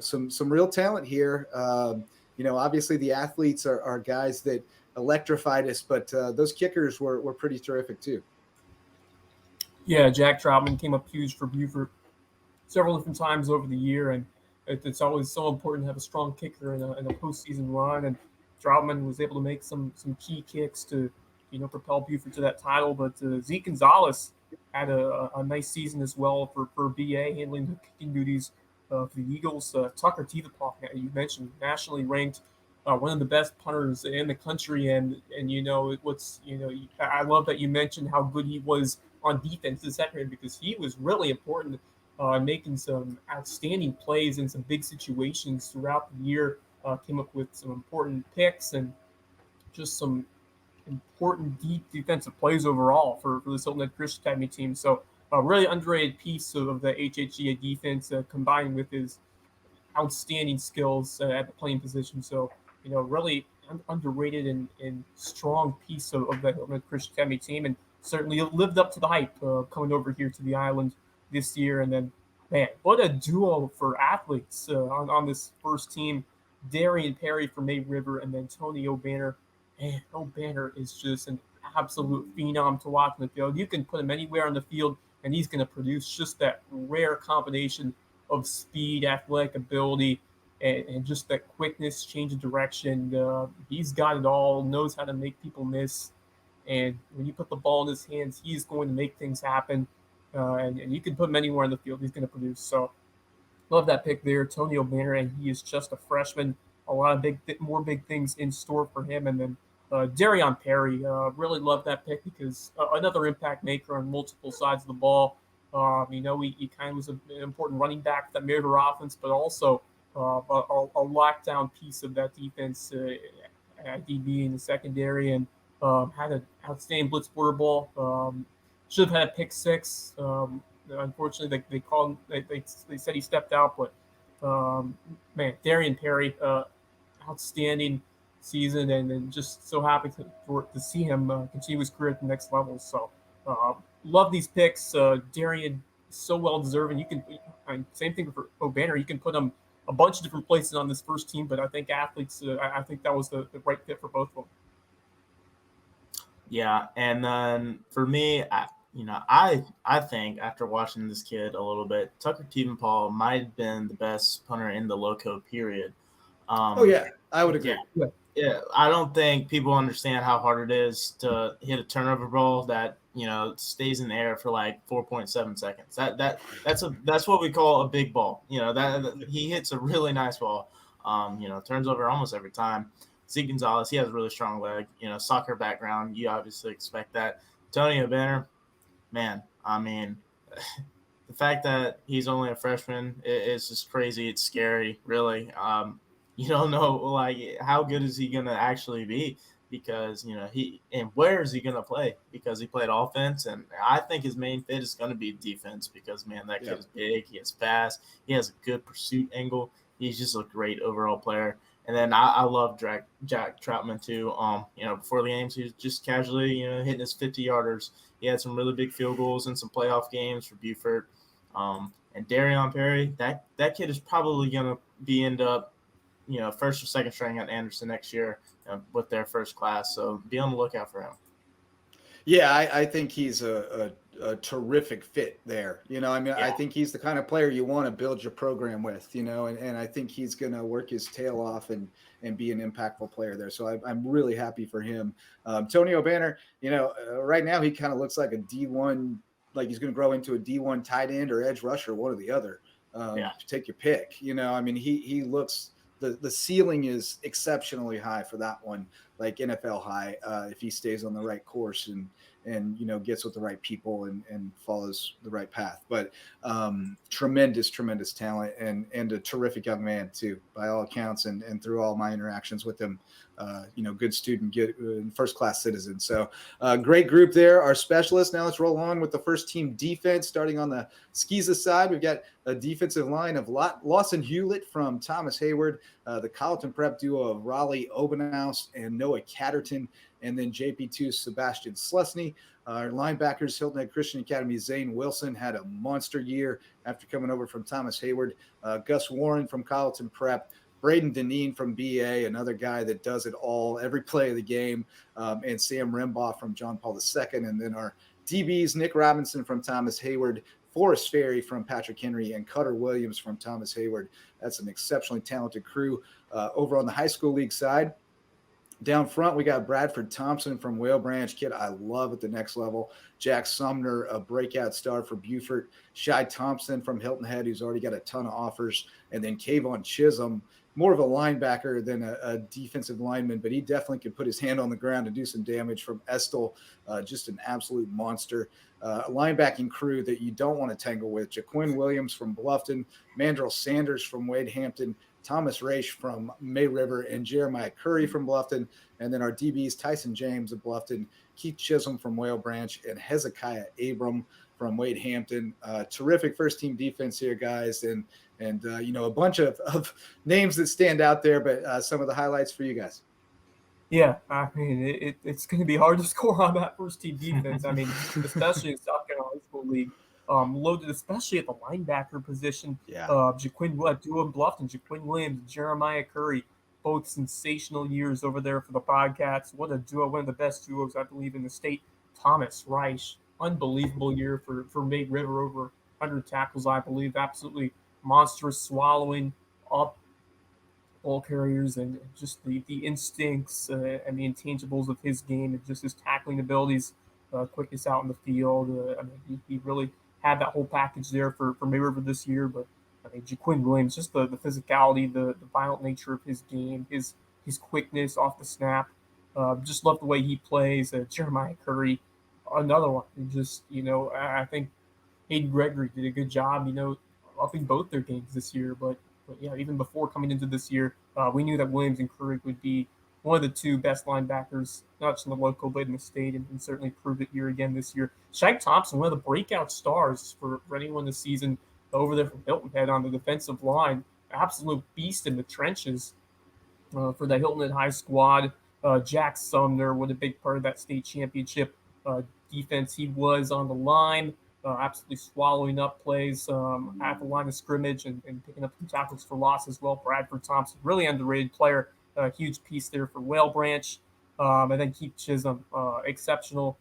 some real talent here. Obviously the athletes are guys that electrified us, but those kickers were pretty terrific too. Yeah, Jack Troutman came up huge for Beaufort several different times over the year, and it's always so important to have a strong kicker in a postseason run. And Troutman was able to make some key kicks to propel Beaufort to that title. But Zeke Gonzalez had a nice season as well for BA, handling the kicking duties for the Eagles. Tucker Tevapaw, you mentioned, nationally ranked, one of the best punters in the country, and I love that you mentioned how good he was on defense this second, because he was really important, making some outstanding plays in some big situations throughout the year. Came up with some important picks and just some important deep defensive plays overall for the Hilton Head Christian Academy team. So a really underrated piece of the HHGA defense, combined with his outstanding skills at the playing position. So, really underrated and strong piece of the Hilton Head Christian Academy team, and certainly lived up to the hype coming over here to the island this year. And then, man, what a duo for athletes on this first team. Darian Perry from May River, and then Tony O'Banner man, Banner is just an absolute phenom to watch in the field. You can put him anywhere on the field, and he's going to produce just that rare combination of speed, athletic ability, and just that quickness, change of direction. He's got it all, knows how to make people miss. And when you put the ball in his hands, he's going to make things happen. And you can put him anywhere in the field, he's going to produce. So love that pick there, Tony Banner, and he is just a freshman. A lot of more big things in store for him. And then Darion Perry, really love that pick because another impact maker on multiple sides of the ball. He kind of was an important running back that made our offense, but also a lockdown piece of that defense at DB in the secondary, and had an outstanding blitz border ball. Should have had a pick six. Unfortunately, they said he stepped out, but Darion Perry, outstanding season, and just so happy to see him continue his career at the next level. So love these picks. Darion is so well deserving. You can same thing for O'Banner. You can put him a bunch of different places on this first team, but I think athletes. I think that was the right fit for both of them. Yeah, and then for me, I think after watching this kid a little bit, Tucker Paul might have been the best punter in the Lowco period. I would agree. Yeah, I don't think people understand how hard it is to hit a turnover ball that stays in the air for like 4.7 seconds. That's what we call a big ball. That he hits a really nice ball. Turns over almost every time. Zeke Gonzalez, he has a really strong leg. Soccer background, you obviously expect that. Tony Banner, man, I mean, the fact that he's only a freshman is just crazy. It's scary, really. You don't know, like, how good is he going to actually be because, and where is he going to play because he played offense. And I think his main fit is going to be defense because, man, that kid is big. He is fast. He has a good pursuit angle. He's just a great overall player. And then I love Jack Troutman too. Before the games, he was just casually, hitting his 50-yarders. He had some really big field goals in some playoff games for Beaufort. And Darion Perry, that kid is probably going to end up, first or second string at Anderson next year with their first class. So be on the lookout for him. Yeah, I think he's a terrific fit there. I think he's the kind of player you want to build your program with, and I think he's going to work his tail off and be an impactful player there. So I'm really happy for him. Tony Banner, right now he kind of looks like a D1, like he's going to grow into a D1 tight end or edge rusher, one or the other. Take your pick. He looks, the ceiling is exceptionally high for that one, like NFL high, if he stays on the right course and gets with the right people and follows the right path. But tremendous talent and a terrific young man too, by all accounts, and through all my interactions with him, good student, good first-class citizen. So great group there. Our specialists. Now let's roll on with the first team defense. Starting on the Skeeza side, we've got a defensive line of Lawson Hewlett from Thomas Hayward, the Colleton prep duo of Raleigh Obenhaus and Noah Catterton, and then JP2 Sebastian Slusney. Our linebackers, Hilton Head Christian Academy, Zane Wilson had a monster year after coming over from Thomas Hayward. Gus Warren from Colleton Prep. Braden Deneen from BA, another guy that does it all, every play of the game. And Sam Rimbaugh from John Paul II. And then our DBs, Nick Robinson from Thomas Hayward, Forrest Ferry from Patrick Henry, and Cutter Williams from Thomas Hayward. That's an exceptionally talented crew. Over on the high school league side, down front, we got Bradford Thompson from Whale Branch, kid I love at the next level. Jack Sumner, a breakout star for Beaufort. Shai Thompson from Hilton Head, who's already got a ton of offers. And then Kayvon Chisholm, more of a linebacker than a defensive lineman, but he definitely can put his hand on the ground and do some damage from Estill. Just an absolute monster. A linebacking crew that you don't want to tangle with. Jaquin Williams from Bluffton, Mandrell Sanders from Wade Hampton, Thomas Raish from May River, and Jeremiah Curry from Bluffton. And then our DBs, Tyson James of Bluffton, Keith Chisholm from Whale Branch, and Hezekiah Abram from Wade Hampton. Terrific first-team defense here, guys, and a bunch of names that stand out there, but some of the highlights for you guys. Yeah, I mean, it's going to be hard to score on that first-team defense. I mean, especially in South Carolina High School League. Loaded, especially at the linebacker position. Yeah. Jaquin Bluffton, Jaquin Williams, Jeremiah Curry. both sensational years over there for the Bobcats. What a duo, one of the best duos, I believe, in the state. Thomas Reich, unbelievable year for May River, over 100 tackles, I believe. Absolutely monstrous, swallowing up ball carriers, and just the instincts and the intangibles of his game, and just his tackling abilities, quickness out in the field. I mean, he really had that whole package there for May River this year. But I mean, Jaquin Williams, just the physicality, the violent nature of his game, his quickness off the snap. Just love the way he plays. Jeremiah Curry, another one. Just, I think Hayden Gregory did a good job, upping both their games this year. But yeah, even before coming into this year, we knew that Williams and Curry would be one of the two best linebackers, not just in the local, but in the state, and certainly proved it here again this year. Shaq Thompson, one of the breakout stars for anyone this season over there from Hilton Head on the defensive line. Absolute beast in the trenches for the Hilton Head High squad. Jack Sumner, what a big part of that state championship defense he was on the line. Absolutely swallowing up plays at the line of scrimmage and picking up some tackles for loss as well. Bradford Thompson, really underrated player, a huge piece there for Whale Branch. And then Keith Chisholm, exceptional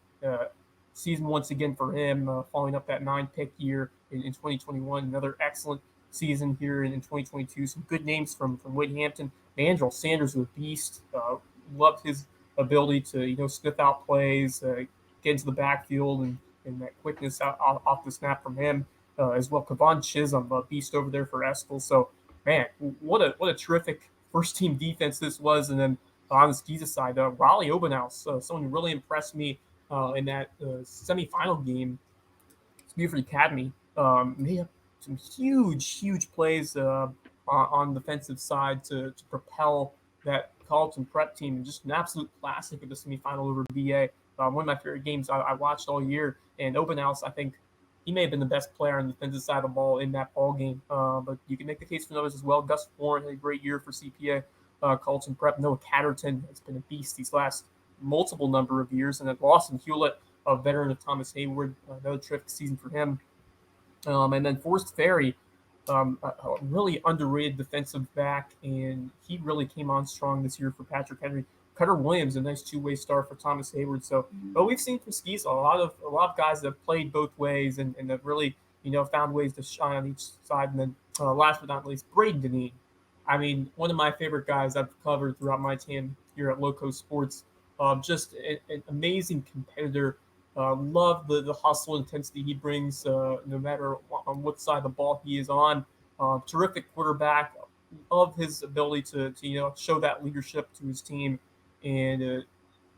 season once again for him, following up that 9-pick year in 2021. Another excellent season here in 2022. Some good names from Wade Hampton. Mandrell Sanders was a beast. Loved his ability to sniff out plays, get into the backfield, and that quickness off the snap from him as well. Kavon Chisholm, a beast over there for Estill. So, man, what a terrific first-team defense this was. And then on the Skeeza side, Raleigh Obenhouse, someone who really impressed me in that semifinal game. Beaufort Academy. They have some huge plays on the defensive side to propel that Colleton prep team, and just an absolute classic of the semifinal over BA. One of my favorite games I watched all year. And Obenhouse, I think he may have been the best player on the defensive side of the ball in that ball game. But you can make the case for others as well. Gus Warren had a great year for CPA. Colleton prep. Noah Catterton has been a beast these last multiple number of years. And then Lawson Hewlett, a veteran of Thomas Hayward, another terrific season for him. And then Forrest Ferry, a really underrated defensive back, and he really came on strong this year for Patrick Henry. Cutter Williams, a nice two-way star for Thomas Hayward. So, but we've seen from Skeeza a lot of guys that have played both ways and have really found ways to shine on each side. And then last but not least, Braden Deneen. I mean, one of my favorite guys I've covered throughout my time here at Lowco Sports. Just an amazing competitor. Love the hustle intensity he brings, no matter on what side of the ball he is on. Terrific quarterback. Love his ability to show that leadership to his team, and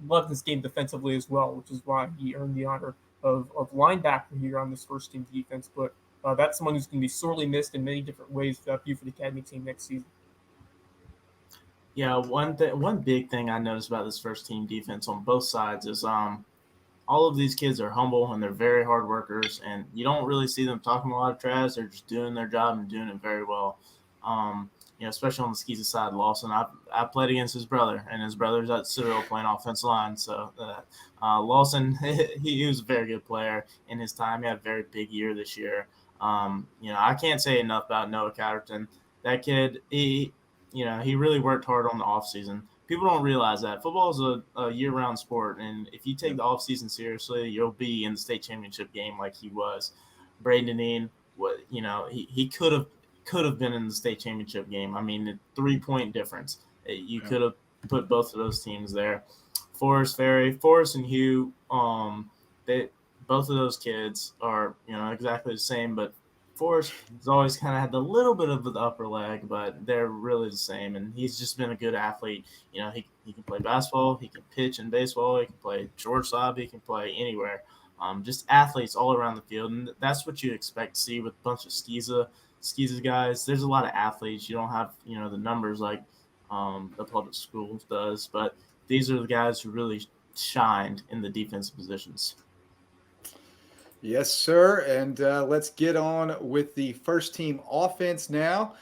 love this game defensively as well, which is why he earned the honor of linebacker here on this first team defense. But that's someone who's going to be sorely missed in many different ways for that Beaufort Academy team next season. Yeah, one big thing I noticed about this first team defense on both sides is all of these kids are humble and they're very hard workers, and you don't really see them talking a lot of trash. They're just doing their job and doing it very well. Especially on the Skeeza side, Lawson. I played against his brother, and his brother's at Cyril playing offensive line. So Lawson, he was a very good player in his time. He had a very big year this year. I can't say enough about Noah Catterton. That kid, he really worked hard on the offseason. People don't realize that football is a year-round sport, and if you take the offseason seriously, you'll be in the state championship game like he was. Braden Deneen, he could have been in the state championship game. I mean, a 3-point difference. You could have put both of those teams there. Forrest and Hugh, both of those kids are exactly the same, but Forrest has always kind of had a little bit of the upper leg, but they're really the same. And he's just been a good athlete. He can play basketball, he can pitch in baseball, he can play shortstop, he can play anywhere. Just athletes all around the field, and that's what you expect to see with a bunch of Skeeza guys. There's a lot of athletes. You don't have the numbers like the public schools does, but these are the guys who really shined in the defensive positions. Yes, sir. And let's get on with the first team offense now.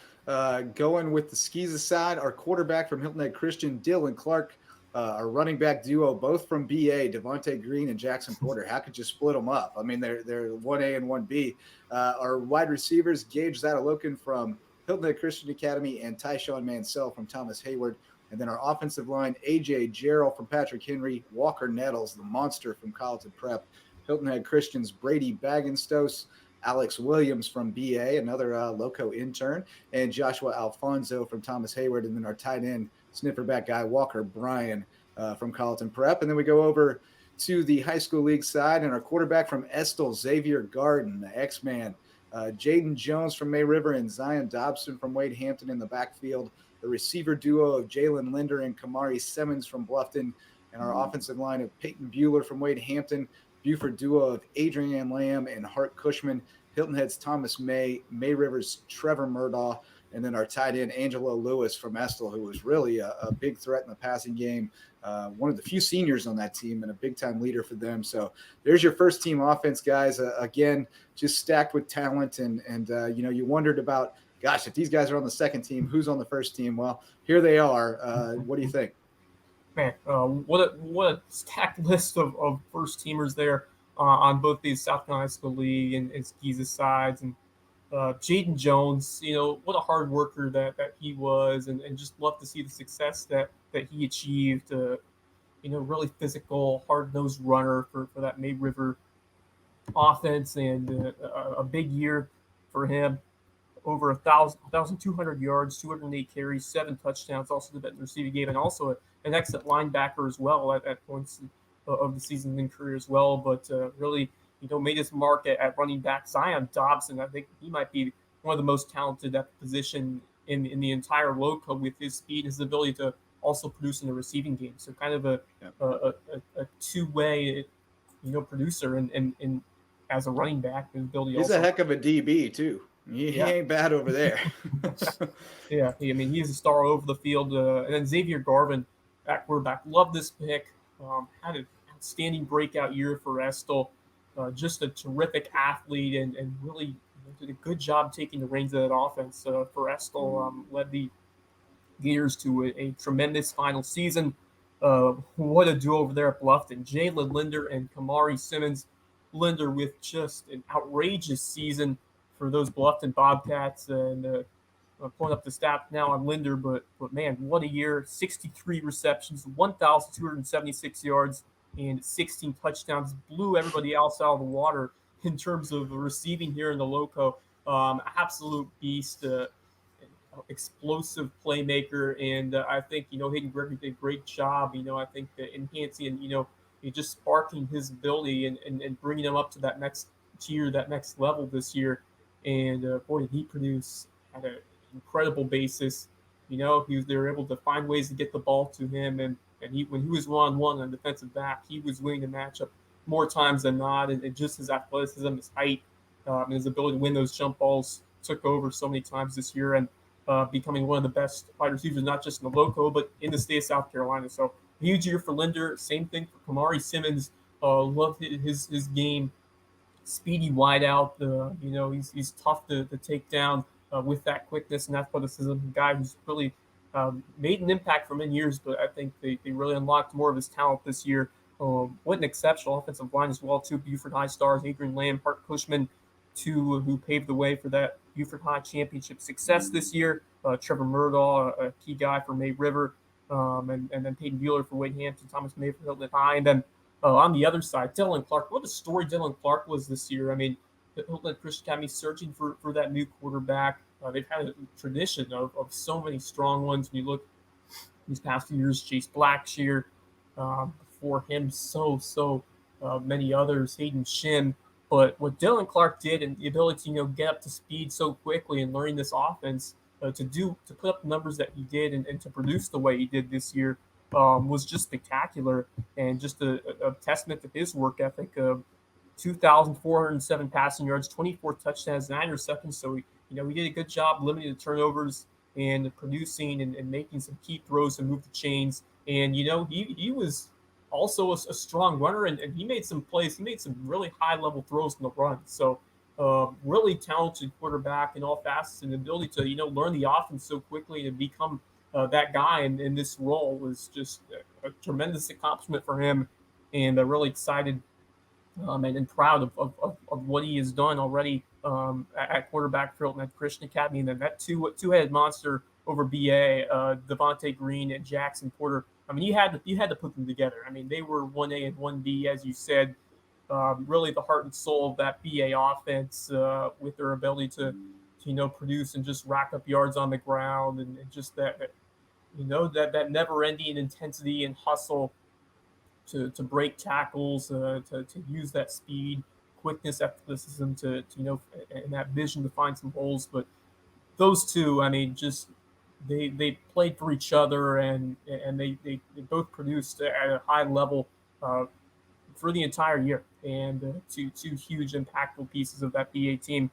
Going with the Skeeza side, our quarterback from Hilton Head Christian, Dylan Clark, our running back duo, both from BA, Devontae Green and Jackson Porter. How could you split them up? I mean, they're 1A and 1B. Our wide receivers, Gage Zadalokin from Hilton Head Christian Academy and Tyshawn Mansell from Thomas Hayward. And then our offensive line, A.J. Gerald from Patrick Henry, Walker Nettles, the monster from Colleton Prep, Hilton Head Christian's Brady Bagenstos, Alex Williams from BA, another Lowco intern, and Joshua Alfonso from Thomas Hayward, and then our tight end, snifferback guy, Walker Bryan from Colleton Prep. And then we go over to the high school league side, and our quarterback from Estill, Xavier Garden, the X-Man, Jaden Jones from May River, and Zion Dobson from Wade Hampton in the backfield. The receiver duo of Jalen Linder and Kamari Simmons from Bluffton, and our offensive line of Peyton Bueller from Wade Hampton, Beaufort duo of Adrian Lamb and Hart Cushman, Hilton Head's Thomas May River's Trevor Murdaugh, and then our tight end, Angelo Lewis from Estill, who was really a big threat in the passing game. One of the few seniors on that team and a big-time leader for them. So there's your first team offense, guys. Again, just stacked with talent. And you wondered about, gosh, if these guys are on the second team, who's on the first team? Well, here they are. What do you think? Man, what a stacked list of first teamers there on both these South Carolina High School League and Skeeza's sides. And Jaden Jones, what a hard worker that he was, and just love to see the success that he achieved. Really physical, hard-nosed runner for that May River offense, and a big year for him. Over 1,200 yards, 208 carries, 7 touchdowns, also the best in the receiving game, and also an excellent linebacker as well at points of the season in career as well. But really, made his mark at running back. Zion Dobson, I think he might be one of the most talented at the position in the entire Lowco with his speed, his ability to also produce in the receiving game. So kind of a two-way, producer and as a running back, his ability. He's a heck of a DB too. He ain't bad over there. Yeah, he's a star over the field. And then Xavier Garvin at quarterback. Love this pick. Had an outstanding breakout year for Estill. Just a terrific athlete and really did a good job taking the reins of that offense for Estill. Led the Gators to a tremendous final season. What a duo over there at Bluffton. Jalen Linder and Kamari Simmons. Linder with just an outrageous season for those Bluffton Bobcats, and pulling up the stats now on Linder, but man, what a year! 63 receptions, 1,276 yards, and 16 touchdowns. Blew everybody else out of the water in terms of receiving here in the Lowco. Absolute beast, explosive playmaker, and I think Hayden Gregory did a great job. I think enhancing and just sparking his ability and bringing him up to that next tier, that next level this year. And boy, did he produce at an incredible basis. They were able to find ways to get the ball to him, and when he was one-on-one on defensive back, he was winning the matchup more times than not. And just his athleticism, his height, and his ability to win those jump balls took over so many times this year, and becoming one of the best wide receivers, not just in the Lowco, but in the state of South Carolina. So huge year for Linder. Same thing for Kamari Simmons. Loved his game. Speedy wide out. He's tough to take down with that quickness and athleticism. A guy who's really made an impact for many years, but I think they really unlocked more of his talent this year. What an exceptional offensive line as well, too. Beaufort High stars, Adrian Lamb, Hart Cushman, two who paved the way for that Beaufort High championship success this year. Trevor Murdaugh, a key guy for May River, and then Peyton Bueller for Wade Hampton, Thomas May for Hilton High, and then on the other side, Dylan Clark. What a story Dylan Clark was this year. The Hilton Christian Academy searching for that new quarterback. They've had a tradition of so many strong ones. When you look these past few years, Chase Blackshear, before him, so many others, Hayden Shin. But what Dylan Clark did, and the ability to get up to speed so quickly and learning this offense, to put up the numbers that he did and to produce the way he did this year, was just spectacular, and just a testament to his work ethic. 2,407 passing yards, 24 touchdowns, 9 interceptions. So we did a good job limiting the turnovers and producing and making some key throws to move the chains. And he was also a strong runner, and he made some plays. He made some really high level throws in the run. So really talented quarterback in all facets, and the ability to learn the offense so quickly and become that guy in this role was just a tremendous accomplishment for him, and really excited and proud of what he has done already at quarterback for Hilton Head Christian Academy, and then that two-headed monster over BA, Devontae Green and Jackson Porter. I mean, you had to put them together. I mean, they were 1A and 1B, as you said. Really the heart and soul of that BA offense, with their ability to produce and just rack up yards on the ground, and just that never-ending intensity and hustle to break tackles, to use that speed, quickness, athleticism to and that vision to find some holes. But those two, I mean, just they played for each other, and they both produced at a high level for the entire year. And two huge impactful pieces of that BA team.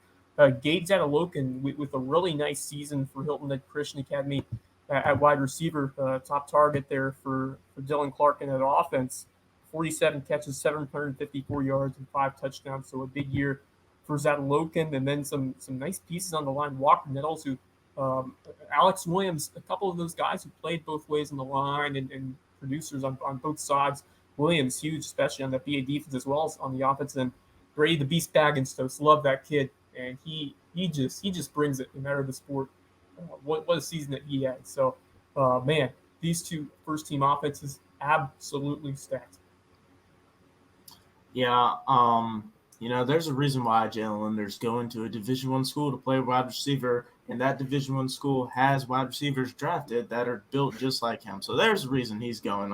Gage Zadalokin with a really nice season for Hilton Head Christian Academy at wide receiver, top target there for Dylan Clark in that offense. 47 catches, 754 yards, and 5 touchdowns. So a big year for Zadalokin, and then some nice pieces on the line. Walker Nettles, who Alex Williams, a couple of those guys who played both ways on the line, and producers on both sides. Williams, huge, especially on the BA defense as well as on the offense. And Brady the Beast Baggins, love that kid, and he just brings it no matter the sport. What a season that he had. So, man, these two first-team offenses absolutely stacked. Yeah, there's a reason why Jalen Linder's going to a Division I school to play wide receiver, and that Division I school has wide receivers drafted that are built just like him. So there's a reason he's going.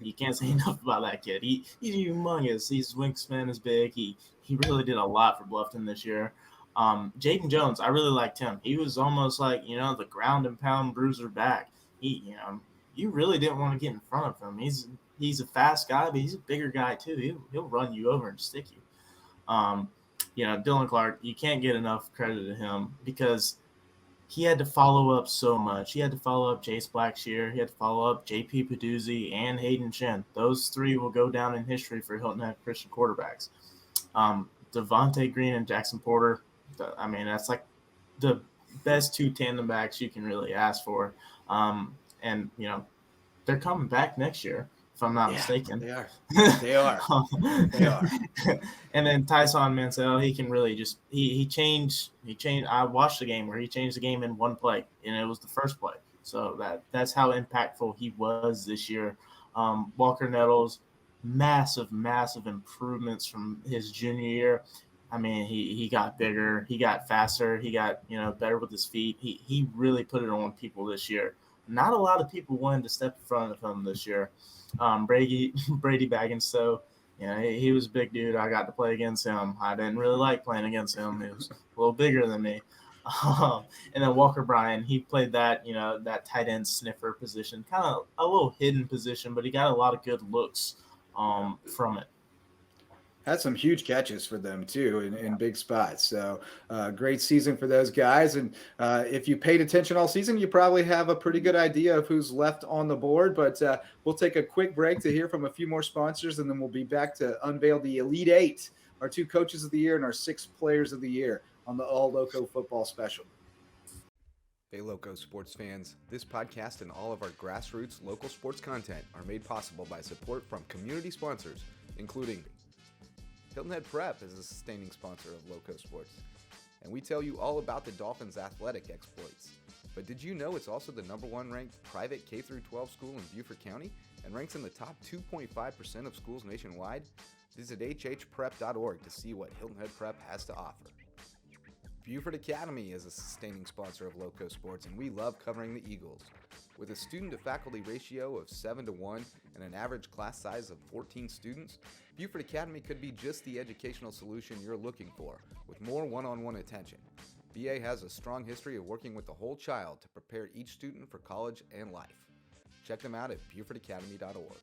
You can't say enough about that kid. He's humongous. His wingspan is big. He really did a lot for Bluffton this year. Jaden Jones, I really liked him. He was almost like, the ground and pound bruiser back. You really didn't want to get in front of him. He's a fast guy, but he's a bigger guy too. He'll run you over and stick you. Dylan Clark, you can't get enough credit to him because he had to follow up so much. He had to follow up Jace Blackshear. He had to follow up JP Paduzzi and Hayden Shin. Those three will go down in history for Hilton Head Christian quarterbacks. Devontae Green and Jackson Porter, that's like the best two tandem backs you can really ask for. And they're coming back next year, if I'm not mistaken. They are. They are. They are. And then Tyson Mansell, he can really just he changed. I watched the game where he changed the game in one play, and it was the first play. So that's how impactful he was this year. Walker Nettles, massive improvements from his junior year. I mean, he got bigger, he got faster, he got better with his feet. He really put it on people this year. Not a lot of people wanted to step in front of him this year. Brady Baggins, though, he was a big dude. I got to play against him. I didn't really like playing against him. He was a little bigger than me. And then Walker Bryan, he played that that tight end sniffer position, kind of a little hidden position, but he got a lot of good looks from it. Had some huge catches for them too in big spots. So great season for those guys. And if you paid attention all season, you probably have a pretty good idea of who's left on the board. But we'll take a quick break to hear from a few more sponsors, and then we'll be back to unveil the Elite Eight, our 2 coaches of the year and our 6 players of the year on the All-Lowco Football Special. Hey, Loco sports fans. This podcast and all of our grassroots local sports content are made possible by support from community sponsors, including Hilton Head Prep is a sustaining sponsor of Loco Sports, and we tell you all about the Dolphins' athletic exploits. But did you know it's also the #1 ranked private K-12 school in Beaufort County and ranks in the top 2.5% of schools nationwide? Visit hhprep.org to see what Hilton Head Prep has to offer. Beaufort Academy is a sustaining sponsor of Loco Sports, and we love covering the Eagles. With a student-to-faculty ratio of 7-1 and an average class size of 14 students, Beaufort Academy could be just the educational solution you're looking for, with more one-on-one attention. BA has a strong history of working with the whole child to prepare each student for college and life. Check them out at BeaufortAcademy.org.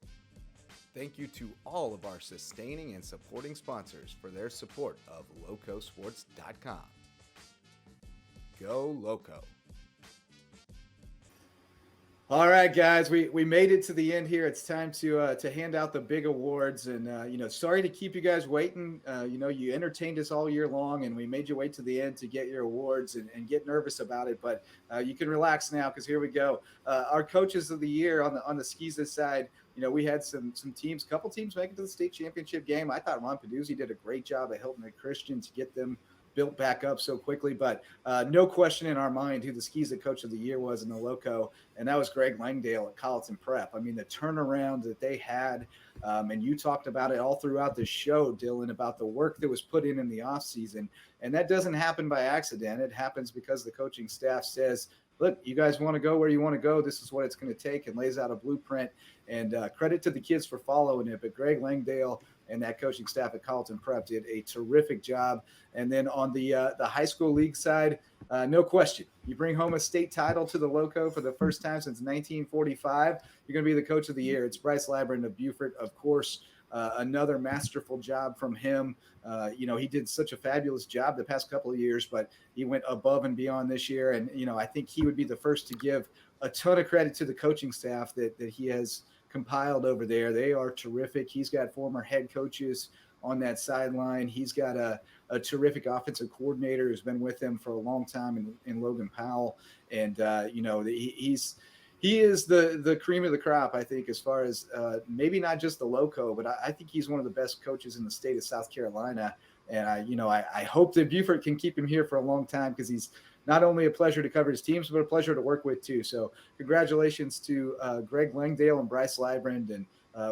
Thank you to all of our sustaining and supporting sponsors for their support of LocoSports.com. Go Loco! All right, guys, we made it to the end here. It's time to hand out the big awards, and sorry to keep you guys waiting. You entertained us all year long, and we made you wait to the end to get your awards and get nervous about it. But you can relax now because here we go. Our coaches of the year on the Skeeza side. We had some teams, couple teams make it to the state championship game. I thought Ron Paduzzi did a great job at Hilton Head Christian to get them built back up so quickly. But no question in our mind who the Skeeza Coach of the Year was in the Lowco, and that was Greg Langdale at Colleton Prep. I mean, the turnaround that they had, and you talked about it all throughout the show, Dylan, about the work that was put in the offseason. And that doesn't happen by accident. It happens because the coaching staff says, look, you guys want to go where you want to go. This is what it's going to take, and lays out a blueprint. And credit to the kids for following it. But Greg Langdale and that coaching staff at Colleton Prep did a terrific job. And then on the high school league side, no question, you bring home a state title to the Lowco for the first time since 1945. You're going to be the coach of the year. It's Bryce Labyrinth of Beaufort, of course. Another masterful job from him. He did such a fabulous job the past couple of years, but he went above and beyond this year. And, I think he would be the first to give a ton of credit to the coaching staff that he has compiled over there. They are terrific. He's got former head coaches on that sideline. He's got a terrific offensive coordinator who's been with him for a long time in Logan Powell. And, he is the cream of the crop, I think, as far as maybe not just the Lowco, but I think he's one of the best coaches in the state of South Carolina. And I hope that Beaufort can keep him here for a long time, because he's not only a pleasure to cover his teams, but a pleasure to work with too. So congratulations to Greg Langdale and Bryce Labyrinth. And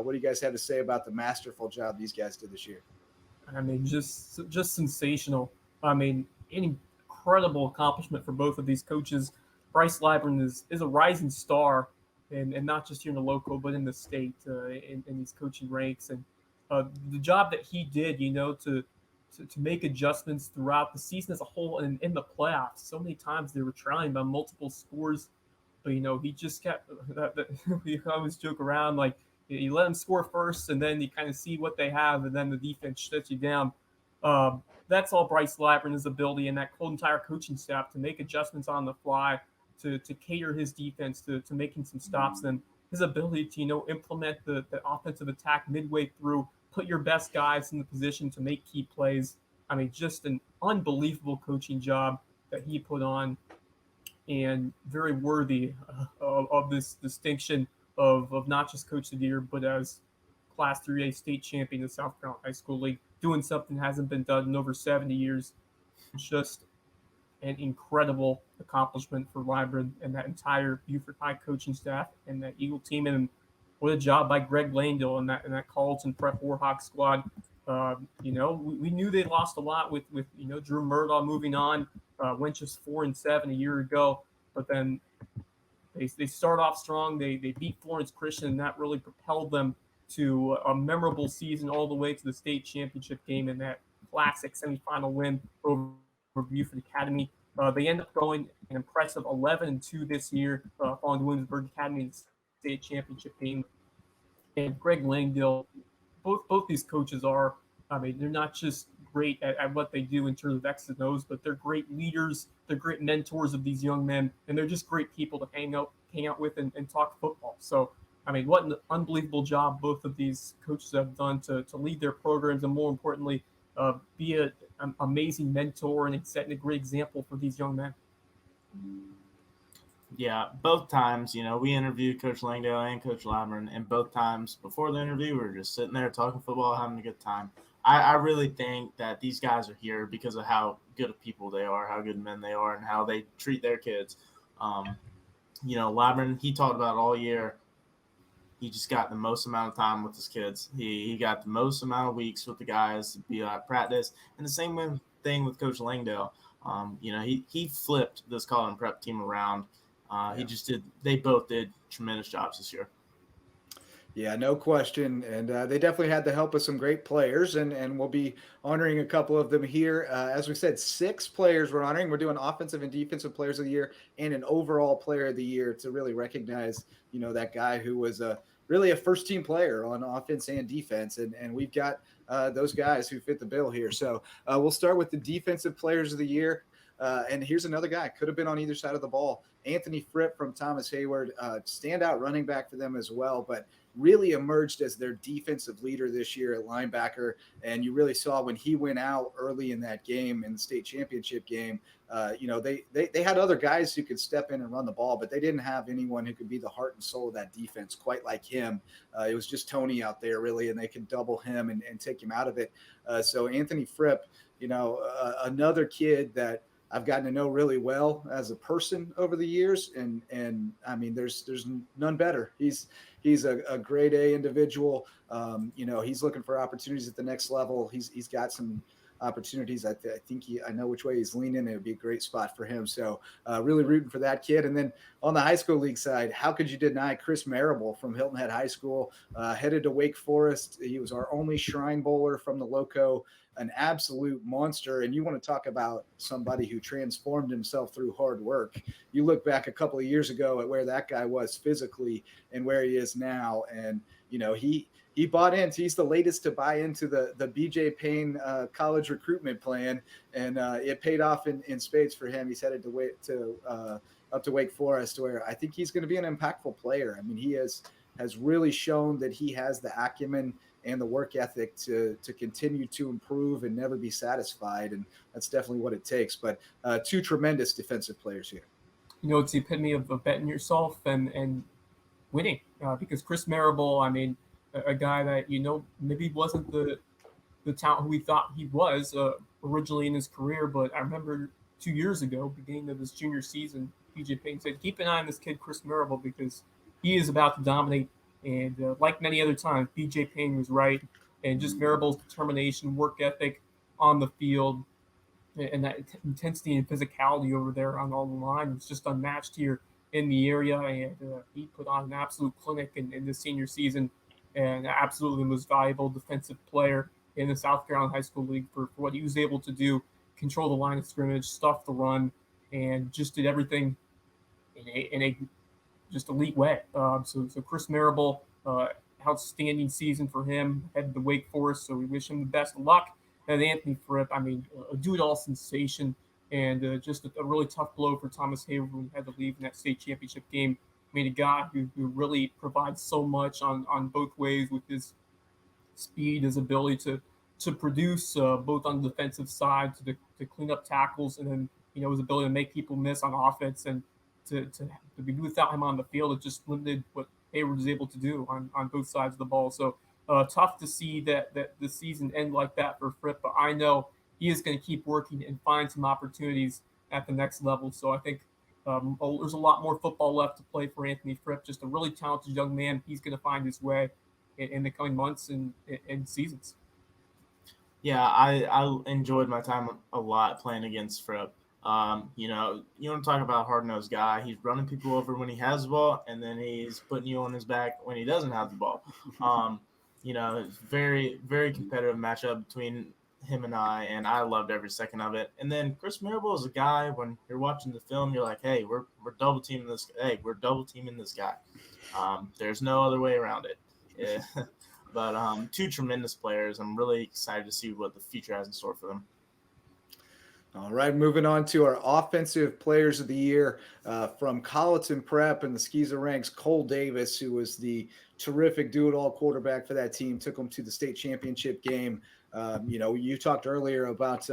what do you guys have to say about the masterful job these guys did this year? I mean, just sensational. I mean, an incredible accomplishment for both of these coaches. Bryce Labyrinth is a rising star, and not just here in the Lowco, but in the state, in these coaching ranks. And the job that he did, to make adjustments throughout the season as a whole and in the playoffs. So many times they were trailing by multiple scores, but he just kept we always joke around, like, you let them score first, and then you kind of see what they have, and then the defense shuts you down. That's all Bryce Labyrinth's ability, and that whole entire coaching staff to make adjustments on the fly, to cater his defense to making some stops, and his ability to implement the offensive attack midway through, put your best guys in the position to make key plays. I mean, just an unbelievable coaching job that he put on, and very worthy of this distinction of not just Coach of the Year, but as Class 3A state champion in the South Carolina High School League, doing something that hasn't been done in over 70 years. Just an incredible accomplishment for Labyrinth and that entire Beaufort High coaching staff and that Eagle team. And what a job by Greg Langdale and that Colleton Prep Warhawk squad. We knew they lost a lot with Drew Murdaugh moving on, went just 4-7 a year ago, but then they start off strong. They beat Florence Christian, and that really propelled them to a memorable season all the way to the state championship game and that classic semifinal win over Beaufort Academy. They end up going an impressive 11-2 this year, following the Williamsburg Academy state championship game. And Greg Langdale, both these coaches are, I mean, they're not just great at what they do in terms of X's and O's, but they're great leaders. They're great mentors of these young men, and they're just great people to hang out with and talk football. So, I mean, what an unbelievable job both of these coaches have done to lead their programs, and more importantly, be an amazing mentor and setting a great example for these young men. Yeah, both times, we interviewed Coach Langdale and Coach Labyrinth, and both times before the interview, we were just sitting there talking football, having a good time. I really think that these guys are here because of how good of people they are, how good men they are, and how they treat their kids. Labyrinth, he talked about all year, he just got the most amount of time with his kids. He got the most amount of weeks with the guys to be at practice. And the same thing with Coach Langdale. He flipped this Colleton Prep team around. They both did tremendous jobs this year. Yeah, no question. And they definitely had the help of some great players, and we'll be honoring a couple of them here. As we said, 6 players we're honoring. We're doing offensive and defensive players of the year and an overall player of the year to really recognize, that guy who was really a first-team player on offense and defense. And we've got those guys who fit the bill here. So we'll start with the defensive players of the year. And here's another guy, could have been on either side of the ball. Anthony Fripp from Thomas Hayward, standout running back for them as well, but really emerged as their defensive leader this year at linebacker. And you really saw when he went out early in that game, in the state championship game, they had other guys who could step in and run the ball, but they didn't have anyone who could be the heart and soul of that defense quite like him. It was just Tony out there really, and they could double him and take him out of it. So Anthony Fripp, another kid that I've gotten to know really well as a person over the years, and I mean, there's none better. He's a grade A individual. He's looking for opportunities at the next level. He's got some opportunities. I think I know which way he's leaning. It would be a great spot for him. So really rooting for that kid. And then on the high school league side, how could you deny Chris Marable from Hilton Head High School, headed to Wake Forest? He was our only Shrine Bowler from the Lowco, an absolute monster. And you want to talk about somebody who transformed himself through hard work. You look back a couple of years ago at where that guy was physically and where he is now. And, he bought in. He's the latest to buy into the BJ Payne college recruitment plan, and it paid off in spades for him. He's headed up to Wake Forest, where I think he's going to be an impactful player. I mean, he has really shown that he has the acumen and the work ethic to continue to improve and never be satisfied, and that's definitely what it takes. But two tremendous defensive players here. It's the epitome of betting yourself and winning, because Chris Marable, I mean, a guy that maybe wasn't the talent who we thought he was originally in his career, but I remember 2 years ago, beginning of his junior season, BJ Payne said, "Keep an eye on this kid, Chris Marable, because he is about to dominate." And like many other times, BJ Payne was right, and just Marable's determination, work ethic on the field, and that intensity and physicality over there on all the line was just unmatched here in the area. And he put on an absolute clinic in the senior season, and absolutely the most valuable defensive player in the South Carolina High School League for what he was able to do, control the line of scrimmage, stuff the run, and just did everything in a just elite way. So Chris Marable, outstanding season for him, headed to Wake Forest, so we wish him the best of luck. And Anthony Fripp, I mean, a do-it-all sensation, and just a really tough blow for Thomas Hayward when he had to leave in that state championship game. I mean, a guy who really provides so much on both ways with his speed, his ability to produce both on the defensive side, to clean up tackles, and then his ability to make people miss on offense, and to be without him on the field, it just limited what Hayward was able to do on both sides of the ball. So tough to see that the season end like that for Fripp, but I know he is going to keep working and find some opportunities at the next level. So I think there's a lot more football left to play for Anthony Fripp, just a really talented young man. He's going to find his way in the coming months and seasons. Yeah, I enjoyed my time a lot playing against Fripp. You want to talk about a hard-nosed guy. He's running people over when he has the ball, and then he's putting you on his back when he doesn't have the ball. It's very, very competitive matchup between him and I loved every second of it. And then Chris Marable is a guy, when you're watching the film, you're like, hey, we're double teaming this. Hey, we're double teaming this guy. There's no other way around it. Yeah. But two tremendous players. I'm really excited to see what the future has in store for them. All right, moving on to our offensive players of the year from Colleton Prep and the Skeezer ranks. Cole Davis, who was the terrific do-it-all quarterback for that team, took them to the state championship game. You talked earlier about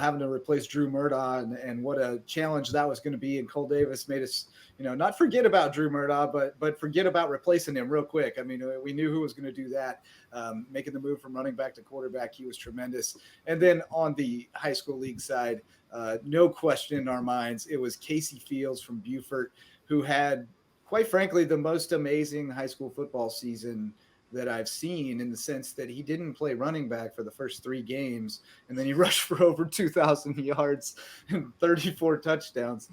having to replace Drew Murdaugh and what a challenge that was going to be. And Cole Davis made us, not forget about Drew Murdaugh, but forget about replacing him real quick. I mean, we knew who was going to do that. Making the move from running back to quarterback, he was tremendous. And then on the high school league side, no question in our minds, it was Casey Fields from Beaufort, who had, quite frankly, the most amazing high school football season that I've seen, in the sense that he didn't play running back for the first 3 games, and then he rushed for over 2,000 yards and 34 touchdowns.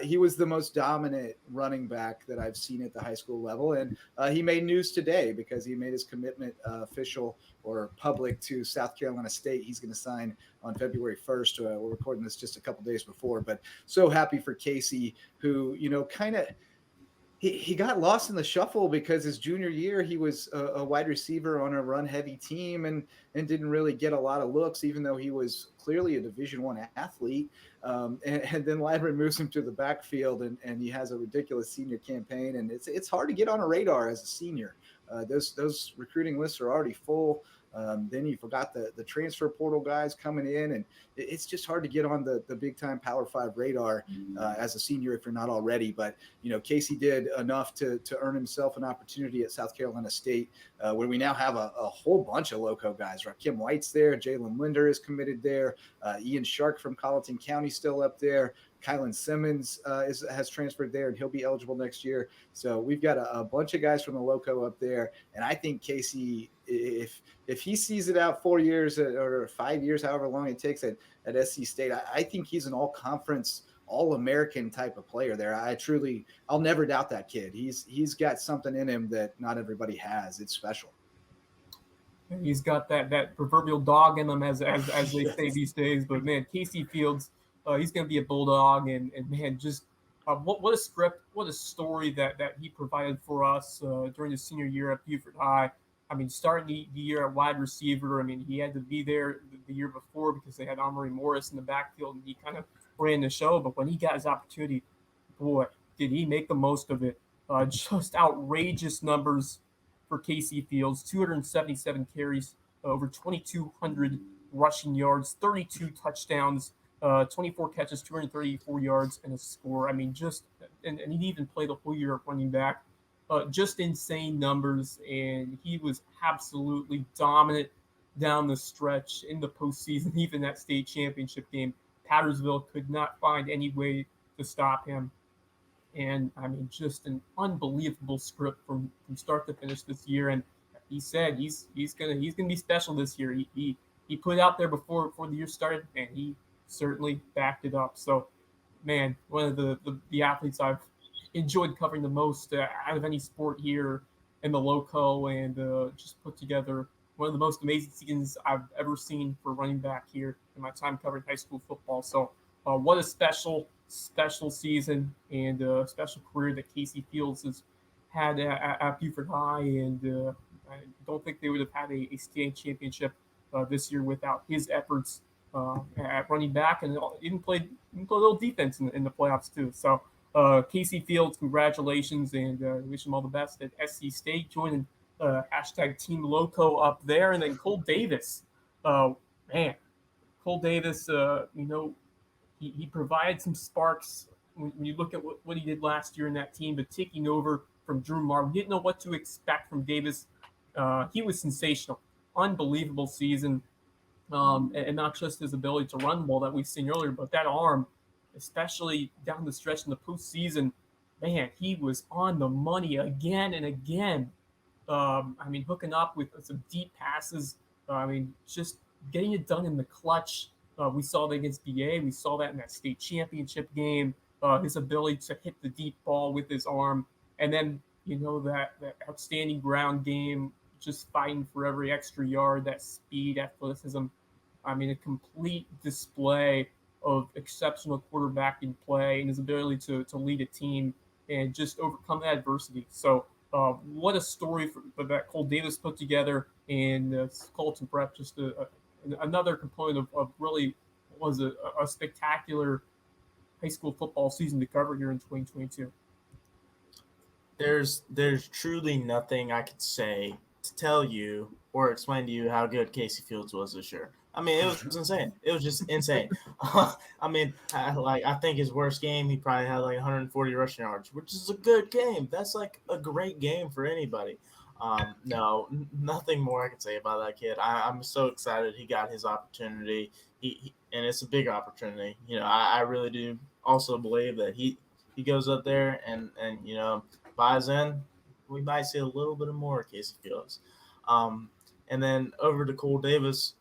He was the most dominant running back that I've seen at the high school level, and he made news today because he made his commitment official or public to South Carolina State. He's going to sign on February 1st. We're recording this just a couple days before, but so happy for Casey, who, kind of – He got lost in the shuffle because his junior year he was a wide receiver on a run-heavy team and didn't really get a lot of looks, even though he was clearly a Division I athlete. And then Lyman moves him to the backfield, and he has a ridiculous senior campaign. And it's hard to get on a radar as a senior. Those recruiting lists are already full. Then you forgot the transfer portal guys coming in, and it's just hard to get on the big time Power 5 radar as a senior if you're not already. But Casey did enough to earn himself an opportunity at South Carolina State, where we now have a whole bunch of Lowco guys. Right, Kim White's there, Jalen Linder is committed there, Ian Shark from Colleton County still up there. Kylan Simmons has transferred there, and he'll be eligible next year. So we've got a bunch of guys from the Lowco up there, and I think Casey, if he sees it out 4 years or 5 years, however long it takes at SC State, I think he's an all-conference, all-American type of player there. I'll never doubt that kid. He's got something in him that not everybody has. It's special. He's got that proverbial dog in him, as they say these days. But man, Casey Fields, he's going to be a bulldog, and man, just what a script, what a story that he provided for us during his senior year at Beaufort High. I mean, starting the year at wide receiver, I mean, he had to be there the year before because they had Amory Morris in the backfield, and he kind of ran the show. But when he got his opportunity, boy, did he make the most of it. Just outrageous numbers for Casey Fields, 277 carries, over 2,200 rushing yards, 32 touchdowns, 24 catches, 234 yards, and a score. I mean, and he even played the whole year at running back. Just insane numbers, and he was absolutely dominant down the stretch in the postseason, even that state championship game. Pattersville could not find any way to stop him. And I mean, just an unbelievable script from start to finish this year. And he said he's gonna be special this year. He put it out there before the year started, and he certainly backed it up. So, man, one of the athletes I've enjoyed covering the most out of any sport here in the Lowco, and just put together one of the most amazing seasons I've ever seen for running back here in my time covering high school football. So what a special season and a special career that Casey Fields has had at Beaufort High, and I don't think they would have had a state championship this year without his efforts at running back, and even played a little defense in the playoffs too. So Casey Fields, congratulations, and wish him all the best at SC State, joining hashtag Team Lowco up there. And then Cole Davis, man, Cole Davis, he provided some sparks when you look at what he did last year in that team, but taking over from Drew Marr. We didn't know what to expect from Davis. He was sensational, unbelievable season, and not just his ability to run the ball that we've seen earlier, but that arm, especially down the stretch in the postseason. Man, he was on the money again and again. I mean, hooking up with some deep passes. Just getting it done in the clutch. We saw that against BA. We saw that in that state championship game. His ability to hit the deep ball with his arm. And then, that outstanding ground game, just fighting for every extra yard, that speed, athleticism. I mean, a complete display of exceptional quarterbacking play and his ability to lead a team and just overcome that adversity. So what a story that Cole Davis put together, and Colleton Prep, just another component of really was a spectacular high school football season to cover here in 2022. There's truly nothing I could say to tell you or explain to you how good Casey Fields was this year. I mean, it was insane. It was just insane. I think his worst game, he probably had like 140 rushing yards, which is a good game. That's like a great game for anybody. No, nothing more I can say about that kid. I'm so excited he got his opportunity. And it's a big opportunity. I really do also believe that he goes up there and buys in. We might see a little bit more Casey Fields. And then over to Cole Davis.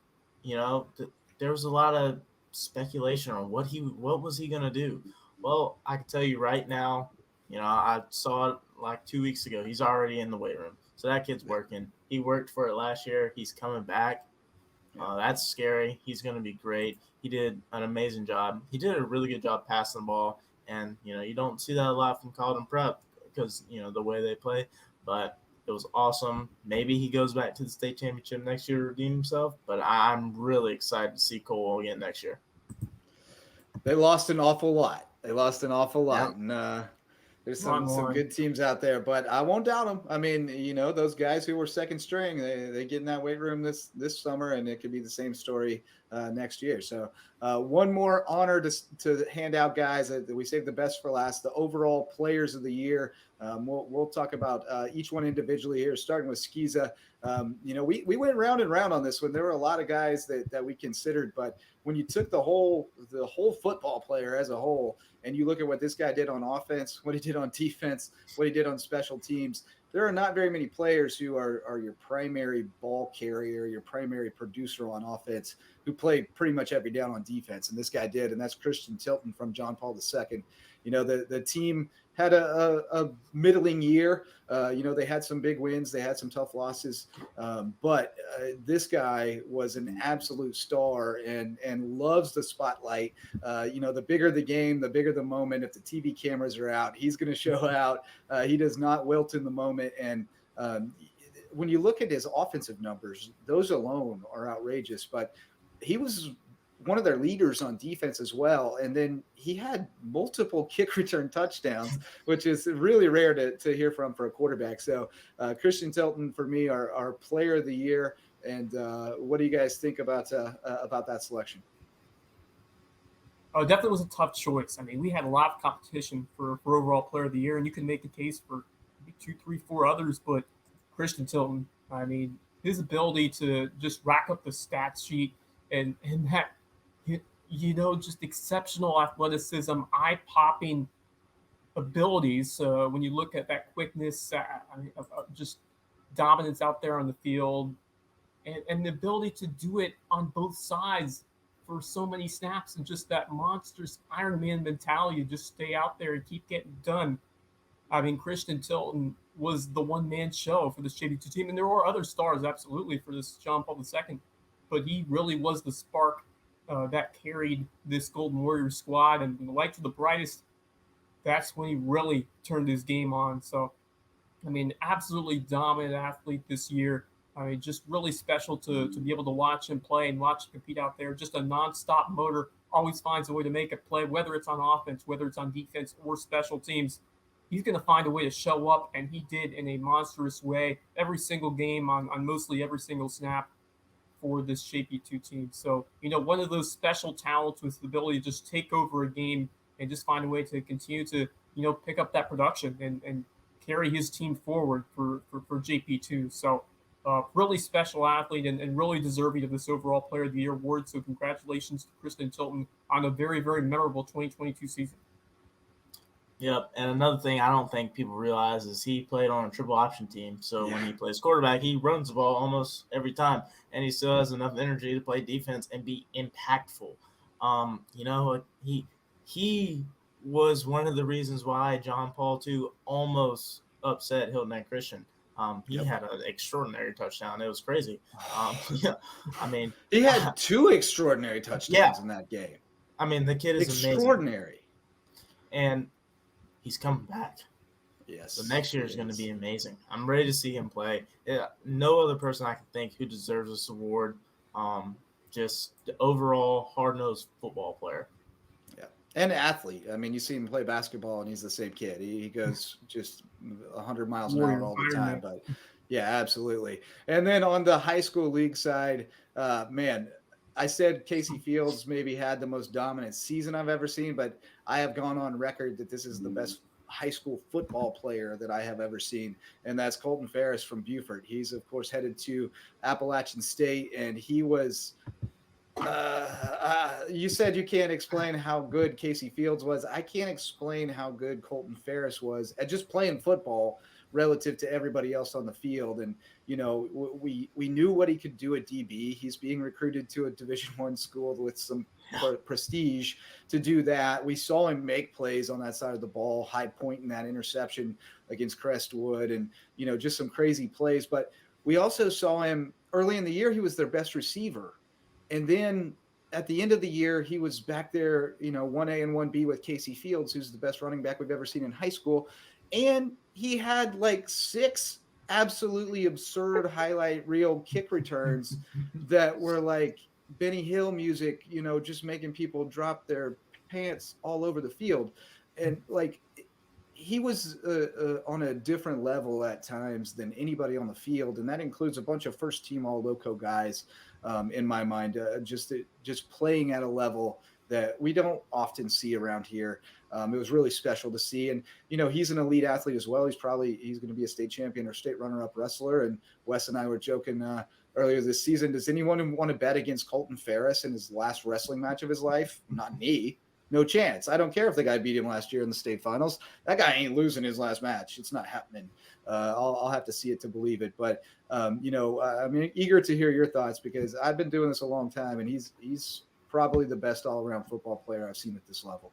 There was a lot of speculation on what was he going to do. Well, I can tell you right now, I saw it like 2 weeks ago. He's already in the weight room. So that kid's working. He worked for it last year. He's coming back. That's scary. He's going to be great. He did an amazing job. He did a really good job passing the ball. And, you don't see that a lot from Colleton Prep because, the way they play. But it was awesome. Maybe he goes back to the state championship next year to redeem himself, but I'm really excited to see Cole again next year. They lost an awful lot. Yeah. And There's Long some line. good teams out there, but I won't doubt them. I mean, those guys who were second string, they get in that weight room this summer, and it could be the same story next year. So one more honor to hand out, guys. We saved the best for last. The overall players of the year. We'll talk about each one individually here, starting with Skiza. We went round and round on this one. There were a lot of guys that we considered, but when you took the whole football player as a whole, and you look at what this guy did on offense, what he did on defense, what he did on special teams, there are not very many players who are your primary ball carrier, your primary producer on offense, who played pretty much every down on defense. And this guy did, and that's Christian Tilton from John Paul II. The team had a middling year. They had some big wins. They had some tough losses. But this guy was an absolute star and loves the spotlight. The bigger the game, the bigger the moment. If the TV cameras are out, he's going to show out. He does not wilt in the moment. And when you look at his offensive numbers, those alone are outrageous. But he was one of their leaders on defense as well. And then he had multiple kick return touchdowns, which is really rare to hear from for a quarterback. So Christian Tilton, for me, our player of the year. And what do you guys think about that selection? Oh, it definitely was a tough choice. I mean, we had a lot of competition for overall player of the year, and you can make a case for maybe 2, 3, 4 others, but Christian Tilton, I mean, his ability to just rack up the stats sheet and that, just exceptional athleticism, eye-popping abilities. When you look at that quickness, just dominance out there on the field, and the ability to do it on both sides for so many snaps, and just that monstrous Iron Man mentality to just stay out there and keep getting done. I mean, Christian Tilton was the one-man show for this JV2 team, and there were other stars, absolutely, for this John Paul II, but he really was the spark that carried this Golden Warriors squad. And the light to the brightest, that's when he really turned his game on. So, I mean, absolutely dominant athlete this year. I mean, just really special to be able to watch him play and watch him compete out there. Just a nonstop motor, always finds a way to make a play, whether it's on offense, whether it's on defense or special teams. He's going to find a way to show up, and he did in a monstrous way every single game on mostly every single snap for this JP2 team. So, one of those special talents with the ability to just take over a game and just find a way to continue to, pick up that production and carry his team forward for JP2. So, really special athlete and really deserving of this overall Player of the Year award. So congratulations to Christian Tilton on a very, very memorable 2022 season. Yep, and another thing I don't think people realize is he played on a triple option team. So when he plays quarterback, he runs the ball almost every time, and he still has enough energy to play defense and be impactful. He was one of the reasons why John Paul II almost upset Hilton and Christian. He had an extraordinary touchdown. It was crazy. I mean, he had 2 extraordinary touchdowns in that game. I mean, the kid is extraordinary, and he's coming back. Yes. So next year is going to be amazing. I'm ready to see him play. No other person I can think who deserves this award. Just the overall hard-nosed football player. Yeah, and athlete. I mean, you see him play basketball, and he's the same kid. He goes just 100 miles an hour all the time. But yeah, absolutely. And then on the high school league side, I said Casey Fields maybe had the most dominant season I've ever seen, but I have gone on record that this is the best high school football player that I have ever seen, and that's Colton Ferris from Beaufort. He's, of course, headed to Appalachian State, and he was you said you can't explain how good Casey Fields was. I can't explain how good Colton Ferris was at just playing football relative to everybody else on the field. And, we knew what he could do at DB. He's being recruited to a Division I school with some prestige to do that. We saw him make plays on that side of the ball, high point in that interception against Crestwood, and, just some crazy plays. But we also saw him early in the year. He was their best receiver. And then at the end of the year, he was back there, 1A and 1B with Casey Fields, who's the best running back we've ever seen in high school. And he had like 6 absolutely absurd highlight reel kick returns that were like Benny Hill music, just making people drop their pants all over the field. And like, he was on a different level at times than anybody on the field, and that includes a bunch of first-team All-Lowco guys. In my mind, just playing at a level that we don't often see around here. It was really special to see, and he's an elite athlete as well. He's going to be a state champion or state runner-up wrestler. And Wes and I were joking earlier this season. Does anyone want to bet against Colton Ferris in his last wrestling match of his life? Not me. No chance. I don't care if the guy beat him last year in the state finals. That guy ain't losing his last match. It's not happening. I'll have to see it to believe it. But I'm eager to hear your thoughts, because I've been doing this a long time, and he's probably the best all-around football player I've seen at this level.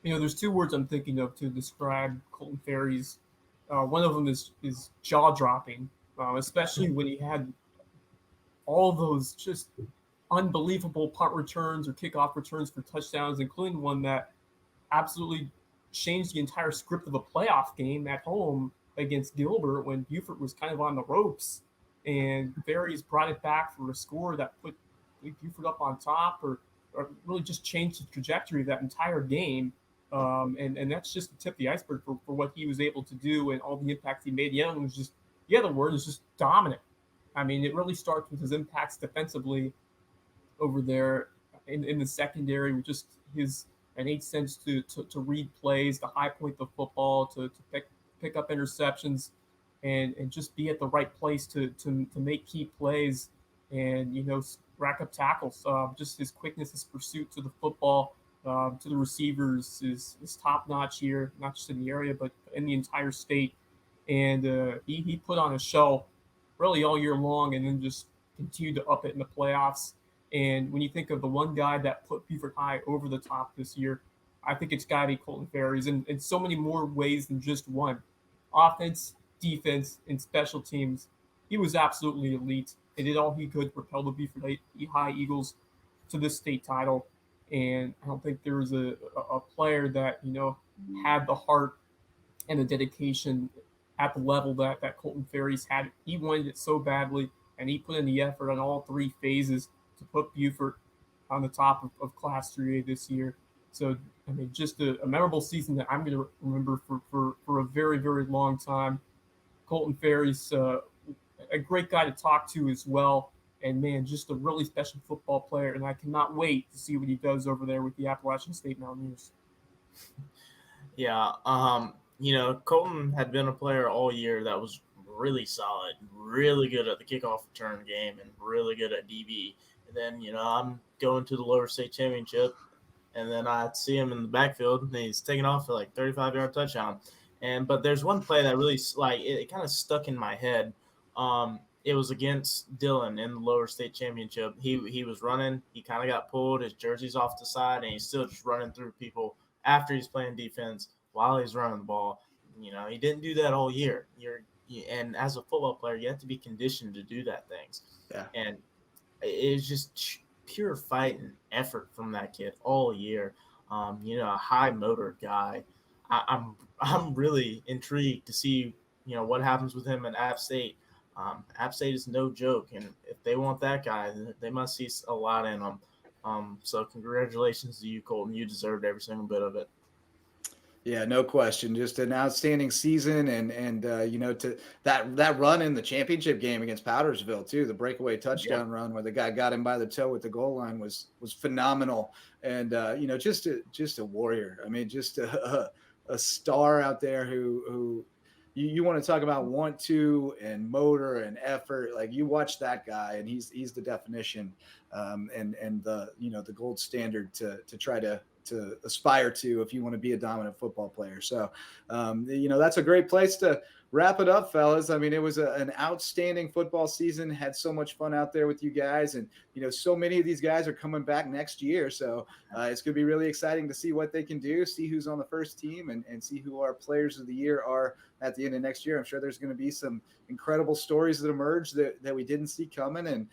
There's two words I'm thinking of to describe Colton Ferris. One of them is jaw-dropping, especially when he had all those just unbelievable punt returns or kickoff returns for touchdowns, including one that absolutely changed the entire script of a playoff game at home against Gilbert when Beaufort was kind of on the ropes, and Ferris brought it back for a score that put Beaufort up on top, or really just changed the trajectory of that entire game. And that's just the tip of the iceberg for what he was able to do and all the impact he made. The other word is just dominant. I mean, it really starts with his impacts defensively over there in the secondary, with just his innate sense to read plays, to high point the football, to pick up interceptions, and just be at the right place to make key plays, and rack up tackles. Just his quickness, his pursuit to the football, to the receivers is top notch here, not just in the area but in the entire state. And he put on a show really all year long, and then just continued to up it in the playoffs. And when you think of the one guy that put Beaufort High over the top this year, I think it's got to be Colton Ferris, in so many more ways than just one. Offense, defense, and special teams. He was absolutely elite. He did all he could to propel the Beaufort High Eagles to this state title. And I don't think there was a player that, had the heart and the dedication at the level that Colton Ferris had. He wanted it so badly, and he put in the effort on all three phases to put Beaufort on the top of Class 3A this year. So, I mean, just a memorable season that I'm going to remember for a very, very long time. Colton Ferris, a great guy to talk to as well. And, man, just a really special football player. And I cannot wait to see what he does over there with the Appalachian State Mountaineers. Yeah. Colton had been a player all year that was really solid, really good at the kickoff return game, and really good at DB. And then, I'm going to the lower state championship, and then I see him in the backfield, and he's taking off for like 35-yard touchdown. But there's one play that really, it kind of stuck in my head. It was against Dillon in the lower state championship. He was running. He kind of got pulled. His jersey's off the side, and he's still just running through people after he's playing defense while he's running the ball. He didn't do that all year. And as a football player, you have to be conditioned to do that things. Yeah. And it's just pure fight and effort from that kid all year. A high motor guy. I'm really intrigued to see, what happens with him at App State. App State is no joke, and if they want that guy, they must see a lot in him. So congratulations to you, Colton. You deserved every single bit of it. Yeah, no question. Just an outstanding season, and to that run in the championship game against Powdersville too, the breakaway touchdown run where the guy got him by the toe at the goal line was phenomenal. And just a warrior. I mean, just a star out there who you want to talk about want to and motor and effort. Like, you watch that guy, and he's the definition, and the gold standard to try to aspire to if you want to be a dominant football player. So, that's a great place to wrap it up, fellas. I mean, it was an outstanding football season. Had so much fun out there with you guys, and so many of these guys are coming back next year. So it's going to be really exciting to see what they can do, see who's on the first team, and see who our players of the year are at the end of next year. I'm sure there's going to be some incredible stories that emerge that we didn't see coming, and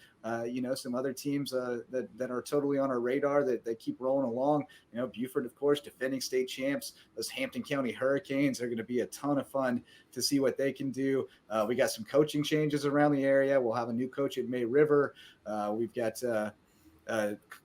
some other teams that are totally on our radar that keep rolling along. Beaufort, of course, defending state champs. Those Hampton County Hurricanes are going to be a ton of fun to see what they can do. We got some coaching changes around the area. We'll have a new coach at May River. We've got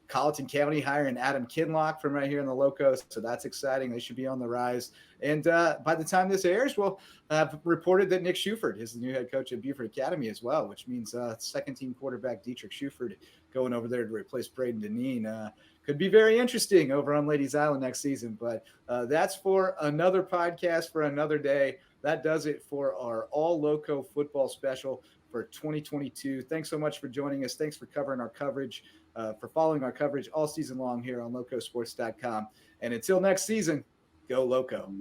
Colleton County hiring Adam Kinlock from right here in the Lowco, so that's exciting. They should be on the rise. And by the time this airs, we'll have reported that Nick Shuford is the new head coach at Beaufort Academy as well, which means second-team quarterback Dietrich Shuford going over there to replace Braden Deneen. Could be very interesting over on Ladies Island next season, but that's for another podcast for another day. That does it for our All-Lowco football special for 2022. Thanks so much for joining us. Thanks for covering our coverage, for following our coverage all season long here on LowcoSports.com. And until next season, go Lowco.